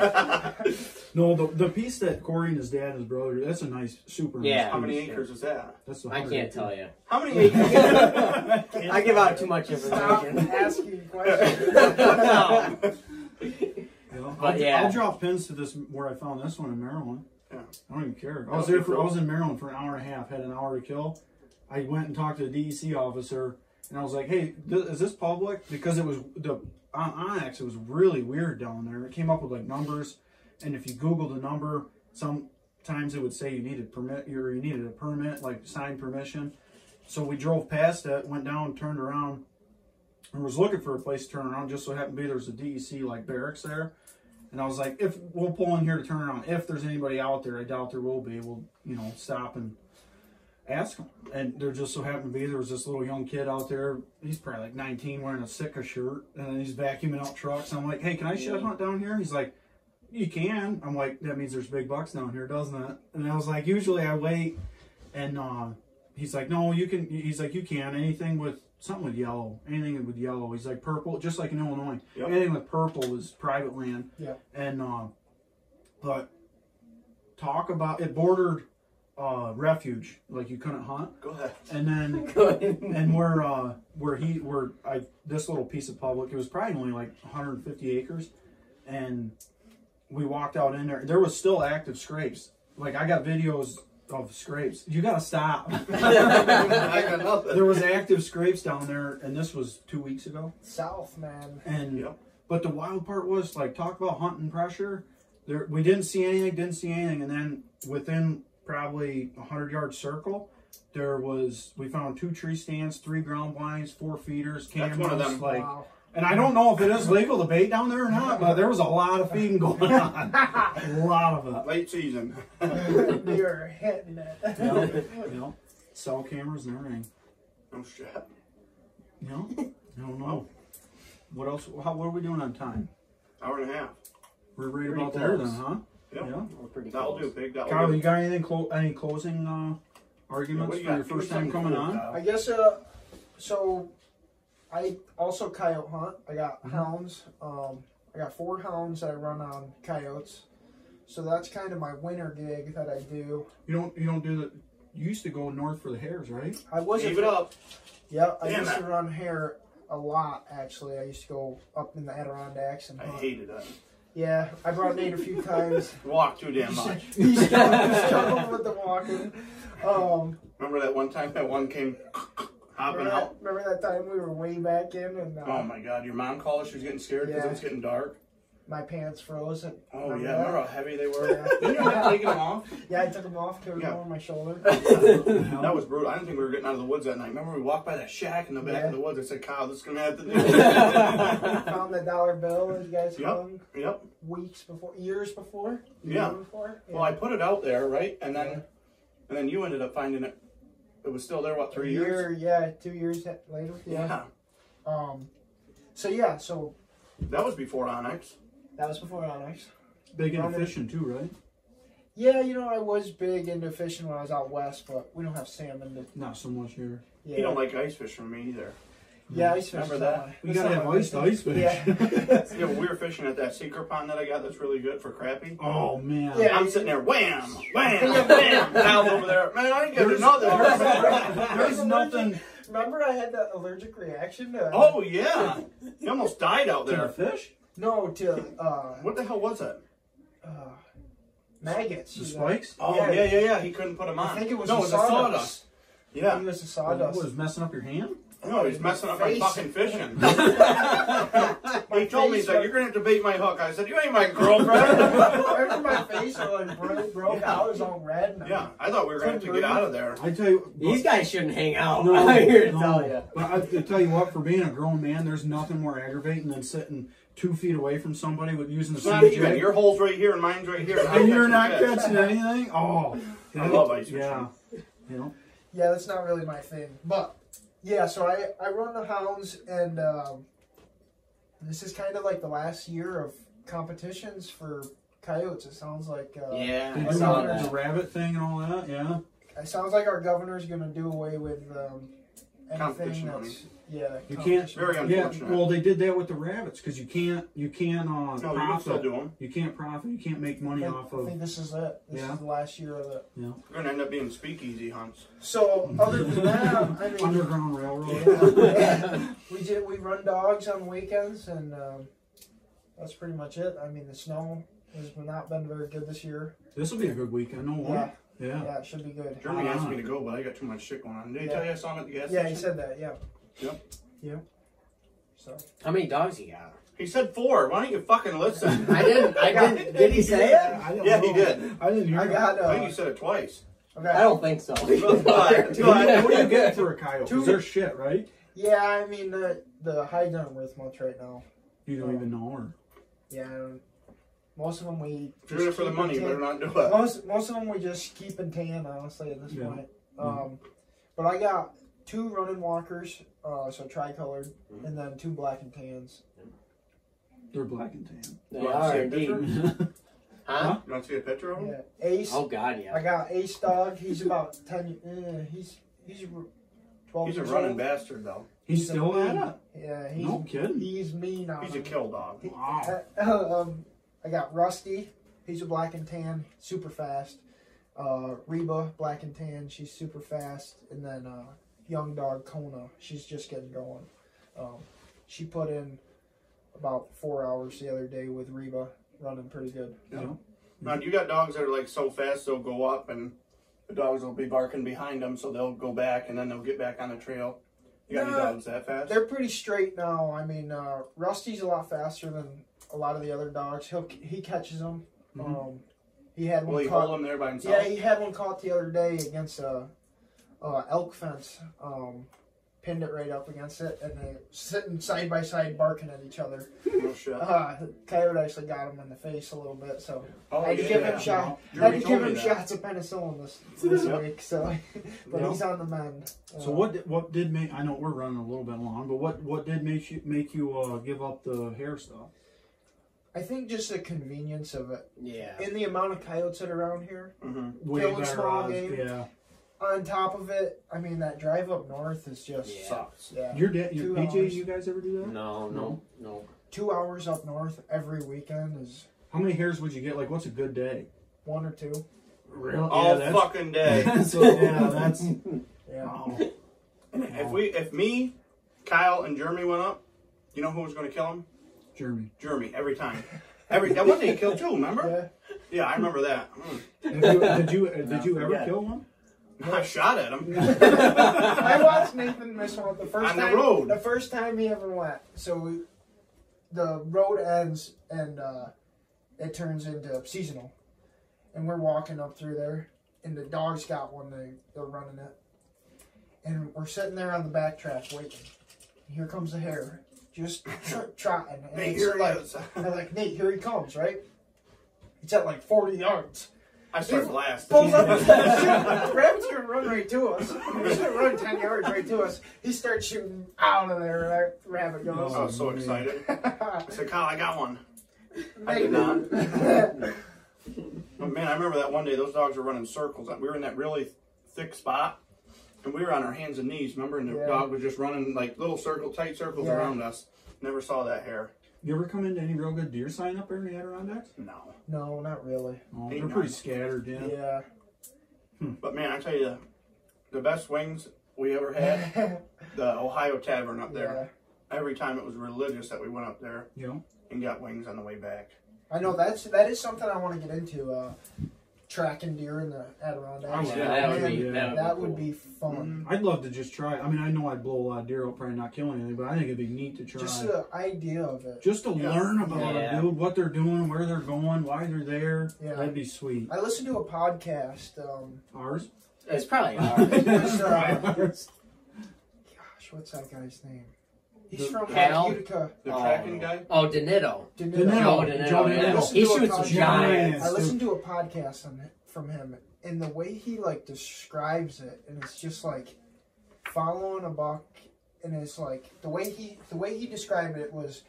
No, the piece that Corey and his dad and his brother, that's a nice, super nice Yeah. piece. How many acres is that? That's I can't tell you. How many acres? I give out too much Stop information. asking questions. No. You know, But yeah. I'll drop pins to this where I found this one in Maryland. Yeah. I don't even care. I was in Maryland for an hour and a half, had an hour to kill. I went and talked to the DEC officer, and I was like, "Hey, is this public?" Because it was on Onyx. It was really weird down there. It came up with like numbers, and if you Google the number, sometimes it would say you needed a permit, like signed permission. So we drove past it, went down, turned around, and was looking for a place to turn around. Just so happened to be there was a DEC like barracks there. And I was like, if we'll pull in here to turn around, if there's anybody out there, I doubt there will be. We'll, stop and ask them. And there just so happened to be, there was this little young kid out there. He's probably like 19, wearing a Sitka shirt, and he's vacuuming out trucks. I'm like, hey, can I shed hunt down here? He's like, you can. I'm like, that means there's big bucks down here, doesn't it? And I was like, usually I wait. And he's like, no, you can. He's like, you can. Anything with something with yellow. Anything with yellow. He's like, purple, just like in Illinois. Yep. Anything with purple is private land. Yeah. And but talk about it bordered refuge, like you couldn't hunt. Go ahead. And then and this little piece of public, it was probably only like 150 acres, and we walked out in there. There was still active scrapes. Like I got videos of scrapes. You gotta stop. I got nothing. There was active scrapes down there, and this was 2 weeks ago. South, man. And Yep. but the wild part was, like, talk about hunting pressure. There, we didn't see anything, and then within probably 100-yard circle, we found 2 tree stands, 3 ground blinds, 4 feeders, cameras. That's one of them. Like, Wow. and I don't know if it is legal to bait down there or not, but there was a lot of feeding going on. A lot of it. Late season. You're hitting it. Cell cameras and everything. Oh, shit. I don't know. What else? What are we doing on time? Hour and a half. We're right Pretty about there close. then, huh? Yep. Yeah. We're pretty That'll close. do, Pig. That'll Kyle, do. you got anything? Any closing arguments What do for you got? your Give me first time something coming cool, on? Kyle. I guess, so I also coyote hunt. I got hounds. I got 4 hounds that I run on coyotes. So that's kind of my winter gig that I do. You don't do the. You used to go north for the hares, right? I was Give it up. Yeah, I Damn used it. to run hare a lot, actually. I used to go up in the Adirondacks and I hunt. hated it. Yeah, I brought Nate a few times. Walk too damn much. He struggled with the walking. Remember that one time that one came hopping out? Remember that time we were way back in and Oh my God! Your mom called us. She was getting scared because Yeah. it was getting dark. my pants froze? Oh Remember yeah, that? remember how heavy they were? Yeah. Didn't you have to take them off? Yeah, I took them off, put them Yeah. over my shoulder. That was brutal. I didn't think we were getting out of the woods that night. Remember we walked by that shack in the back Yeah. of the woods. I said, Kyle, this is gonna have to do. Found the $1 bill that you guys Yep. hung Yep. years before. Yeah. Year before. Yeah. Well, I put it out there, right, and then Yeah. and then you ended up finding it. It was still there. What, 3 years? Yeah, 2 years later. Yeah. So yeah, so That was before Onyx. that was before Onyx. Big into Running. fishing too, right? Yeah, I was big into fishing when I was out west, but we don't have salmon. Not so much here. Yeah. You don't like ice fish from me either. Yeah, ice fish. Remember is that? not- We that's gotta not have my ice to thing. ice fish. Yeah. Yeah, we were fishing at that secret pond that I got that's really good for crappie. Oh man. Yeah. I'm sitting there, wham, wham, wham, down over there. Man, I didn't get another. There's nothing. Remember, I had that allergic reaction to. Oh yeah, you almost died out To the there. fish? No, to What the hell was that? maggots. The spikes? Oh Yeah. yeah. He couldn't put them on. I think it was no, the it was the sawdust. sawdust. Yeah. He was a What sawdust. was messing up your hand? No, he's messing up my Face. fucking fishing. He told me, he's like, you're going to have to bait my hook. I said, you ain't my girlfriend. Remember my face was like broke out, it was all red. And Yeah, I thought we were going to have to get out of there. I tell you, These guys shouldn't hang out. No, I'm here to no. tell you. But I tell you what, for being a grown man, there's nothing more aggravating than sitting 2 feet away from somebody with using the It's not same even. jig, Your hole's right here and mine's right here. and you're not catching catching anything. Oh, I love ice fishing. Yeah, Yeah, that's not really my thing. But yeah, so I run the hounds, and this is kind of like the last year of competitions for coyotes. It sounds like Yeah, They I do saw the that. rabbit thing and all that, yeah. it sounds like our governor's going to do away with anything Competition that's money. yeah. You can't- competition Very money. Yeah, unfortunate. well, they did that with the rabbits because you can't No, you can still profit. do them. You can't profit. You can't make money off I of. think this is it. This Yeah. is the last year of it. We're gonna end up being speakeasy hunts. So other than that, I mean, Underground Railroad. yeah, we run dogs on the weekends, and that's pretty much it. I mean, the snow has not been very good this year. This will be a good weekend. No Yeah, one. Yeah. yeah, it should be good. Jeremy asked me to go, but I got too much shit going on. Did he Yeah. tell you I saw him at the gas Yeah, station? he said that. Yeah. Yep. Yep. So How many dogs you got? He said 4. Why don't you fucking listen? I didn't. Did he say it? I don't Yeah, know. he did. I didn't hear I it. got. I think you said it twice. Okay. I don't think so. Go What ahead. do you get for a coyote? Two- 'Cause they're shit, right? Yeah, I mean the hides aren't worth much right now. You don't even know, or Yeah, I don't, most of them we. If you're in it just for the keep money, you in better tan. not do it. Most of them we just keep in tan, honestly, at this Yeah. point. But I got 2 running walkers, so tricolored, Mm-hmm. and then 2 black and tans. they're black and tan. They You wanna are see a indeed. picture? Huh? You want to see a picture of him? Yeah, Ace. Oh God, I yeah. got Ace dog. He's about 10. He's 12 He's a years running old. bastard, though. He's still at it. Yeah, he's No kidding. he's mean on He's a him. kill dog. Wow. I got Rusty. He's a black and tan, super fast. Reba, black and tan, she's super fast. And then young dog Kona, she's just getting going. She put in about 4 hours the other day with Reba, running pretty good. Yeah. Now, you got dogs that are like so fast they'll go up and the dogs will be barking behind them, so they'll go back and then they'll get back on the trail. You got any Nah, dogs that fast? They're pretty straight now. I mean, Rusty's a lot faster than a lot of the other dogs. He catches them. Mhm. He had Will one he caught. hold them there by himself? Yeah, he had one caught the other day against a elk fence. Pinned it right up against it, and they're sitting side by side barking at each other. No shit. Coyote actually got him in the face a little bit, so Oh, I had to yeah, give yeah. him shot. Jeremy Had to told give me him that. shots of penicillin this Yep. week. So, but Yeah. he's on the mend. So what did make? I know we're running a little bit long, but what did make you give up the hair stuff? I think just the convenience of it, Yeah. and the amount of coyotes that are around here. Mm-hmm. Way Killing better small odds, game. yeah. On top of it, I mean that drive up north is just Yeah. Sucks. yeah. Your dad, 2 PJ, hours. you guys ever do that? No. 2 hours up north every weekend is How many hairs would you get? Like, what's a good day? 1 or 2. Really? All fucking day. so yeah, that's Yeah. wow. If me, Kyle, and Jeremy went up, you know who was going to kill him? Jeremy. Jeremy, every time. That one day he killed 2, remember? Yeah. Yeah, I remember that. Did you ever forget. kill one? I shot at him. I watched Nathan miss one the first On the time. road. The first time he ever went. So the road ends and it turns into seasonal, and we're walking up through there, and the dogs got one. They're running it, and we're sitting there on the backtrack waiting. Here comes the hare, just trotting. And Hey, it's here he like, is. I'm like, Nate, here he comes, right? It's at like 40 yards. I start blasting. Pulls up, the rabbit's gonna run right to us. He's gonna run 10 yards right to us. He starts shooting out of there. That rabbit goes. I was so excited. I said, Kyle, I got one. I did Nathan. not. But man, I remember that one day those dogs were running circles. We were in that really thick spot, and we were on our hands and knees, remember? And the Yeah. dog was just running like little tight circles Yeah. around us. Never saw that hare. You ever come into any real good deer sign up there in the Adirondacks? No. No, not really. Oh, Ain't they're pretty nice. scattered, yeah. Yeah. But man, I tell you, the best wings we ever had, the Ohio Tavern up there. Every time it was religious that we went up there Yeah. and got wings on the way back. I know that is something I want to get into. Tracking deer in the Adirondacks. Oh, Yeah, that would Man, be that would cool. be fun. I'd love to just try. I mean, I know I'd blow a lot of deer out, probably not killing anything, but I think it'd be neat to try. Just the idea of it. Just to Yeah. learn about Yeah. it, dude. What they're doing, where they're going, why they're there. Yeah. That'd be sweet. I listened to a podcast. Ours? It's probably ours. Gosh, what's that guy's name? He's from Cal? Utica. The tracking guy? Oh, Danito. Didn't Danilo. Joe Joe Danilo. Yeah. Danilo. He shoots podcast. giants. I listened to a podcast from him, and the way he like describes it, and it's just like following a buck, and it's like the way he described it was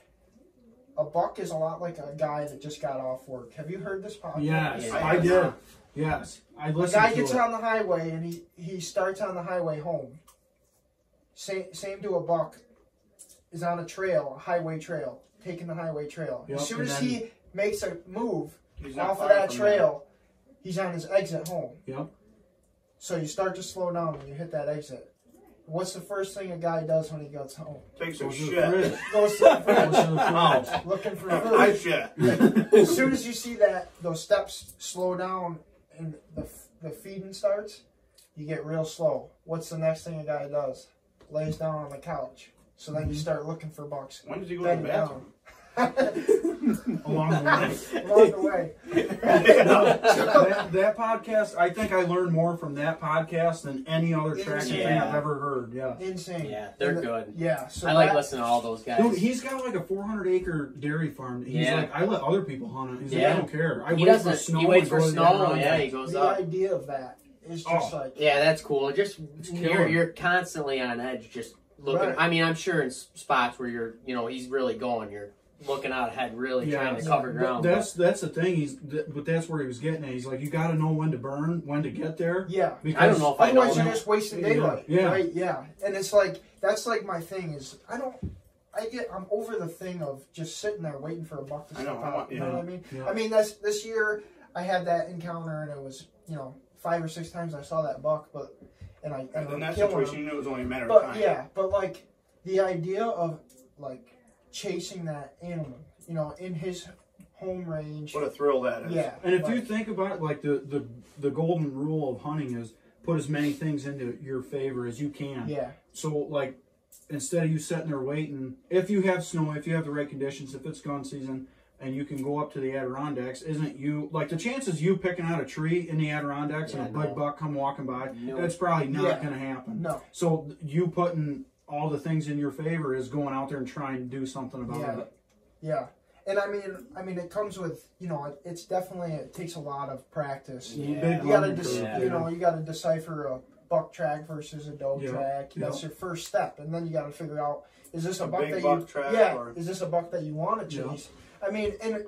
a buck is a lot like a guy that just got off work. Have you heard this podcast? Yes, Yeah. I did. Yes, I The listened guy to gets it. on the highway and he starts on the highway home. Same to a buck is on a trail, a highway trail, taking the highway trail. Yep, As soon and as then- he makes a move He's not off of far that from trail, he's on his exit home. Yep. So you start to slow down when you hit that exit. What's the first thing a guy does when he gets home? Takes a Goes to the shit. fridge. Goes to the Goes fridge, to the fridge. looking for I food. shit. As soon as you see those steps slow down and the feeding starts, you get real slow. What's the next thing a guy does? Lays down on the couch. So then you start looking for bucks. When did you go to the Bend bathroom? Along the way. Along the way. that podcast, I think I learned more from that podcast than any other tracking thing Yeah. I've ever heard. Yeah. Insane. Yeah, they're And good. Yeah. So I like that- listening to all those guys. Dude, he's got like a 400-acre dairy farm. He's Yeah. like, I let other people hunt it. He's like, Yeah. I don't care. I he wait doesn't. for snow. He waits and for go to the snow. Adirondacks. Yeah, he goes The up. idea of that is just Oh. like Yeah, that's cool. Just killer. you're constantly on edge, just looking. Right. I mean, I'm sure in spots where he's really going. You're looking out ahead, really trying to cover Th- ground. That's the thing. But that's where he was getting at. He's like, you got to know when to burn, when to get there. yeah. Because I don't know if I know. Otherwise, you're just wasting daylight. Yeah. Right? Yeah. And it's like that's like my thing is I'm over the thing of just sitting there waiting for a buck to I know, step I out. want- You know yeah. what I mean? Yeah. I mean this year I had that encounter and it was 5 or 6 times I saw that buck, and In I'm that killing situation, him. you knew it was only a matter of But time. yeah, but like the idea of like chasing that animal, in his home range. What a thrill that is. Yeah. And if you like, think about it, like the golden rule of hunting is put as many things into your favor as you can. yeah, So like instead of you sitting there waiting, if you have snow, if you have the right conditions, if it's gun season, and you can go up to the Adirondacks, isn't you like the chances you picking out a tree in the Adirondacks Yeah, and a big no. buck come walking by? No. That's probably not Yeah. going to happen. no, So you putting all the things in your favor is going out there and trying to do something about Yeah. it. yeah. And I mean, it comes with it's definitely it takes a lot of practice. Yeah. Big You gotta learning curve, Yeah. you gotta decipher a buck track versus a doe Yeah. track. That's Yeah. your first step, and then you gotta figure out is this a buck big that buck you track or- is this a buck that you want to Yeah. chase? I mean, and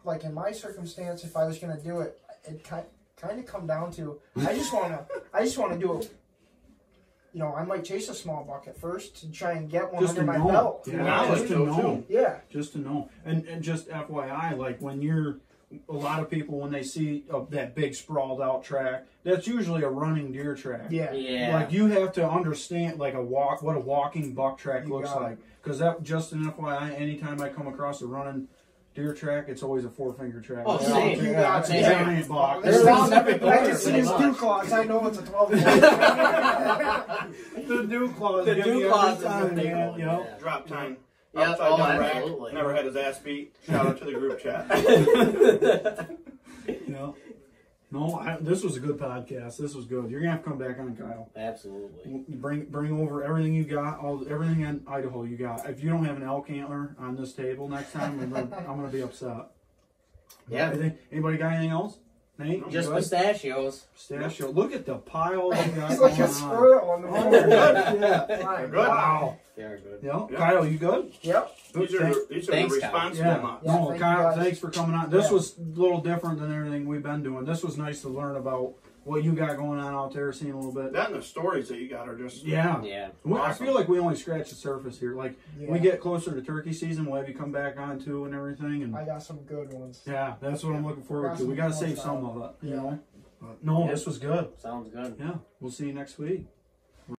like in my circumstance, if I was gonna do it, it kind of come down to I just wanna do it. I might chase a small buck at first to try and get one Just under to my know. belt. Yeah, you know? just to know. Yeah. Just to know. And just FYI, like when you're a lot of people when they see that big sprawled out track, that's usually a running deer track. Yeah. Yeah. Like you have to understand like what a walking buck track You looks got it. like. Because that just an FYI, anytime I come across a running deer track, it's always a 4-finger track. Oh, Yeah, same. You got it's it. a giant buck. They're around every I corner, can see pretty his much. dew claws. I know it's a 12. The dew claws. The give dew me claws every is time, the big man, one. you know? Yeah. Drop time. Yeah, Upside oh, down rack. absolutely. Never had his ass beat. Shout out to the group chat. Yeah. No, this was a good podcast. This was good. You're gonna have to come back on, Kyle. Absolutely. Bring over everything you got, everything in Idaho you got. If you don't have an elk antler on this table next time, I'm gonna be upset. Yeah. Anybody got anything else? Nate, Just good? pistachios. Pistachio. Look at the pile you got He's like going a on. squirrel on the Oh, floor. yeah. My Good. God. Wow. They're good. Yeah. Yeah. Kyle, you good? Yep. These are Thanks, the Kyle. responsible Yeah. nuts. Yeah, No, thank you Kyle, guys. thanks for coming on. This Yeah. was a little different than everything we've been doing. This was nice to learn about what you got going on out there, seeing a little bit. That and the stories that you got are just Yeah. Yeah. Well, I Awesome. feel like we only scratched the surface here. Like, Yeah. we get closer to turkey season, we'll have you come back on too and everything. And I got some good ones. yeah, that's what I'm looking forward Got to. We some got to fun save stuff. some of it, you Yeah. know? But no, Yeah. this was good. Sounds good. Yeah, we'll see you next week.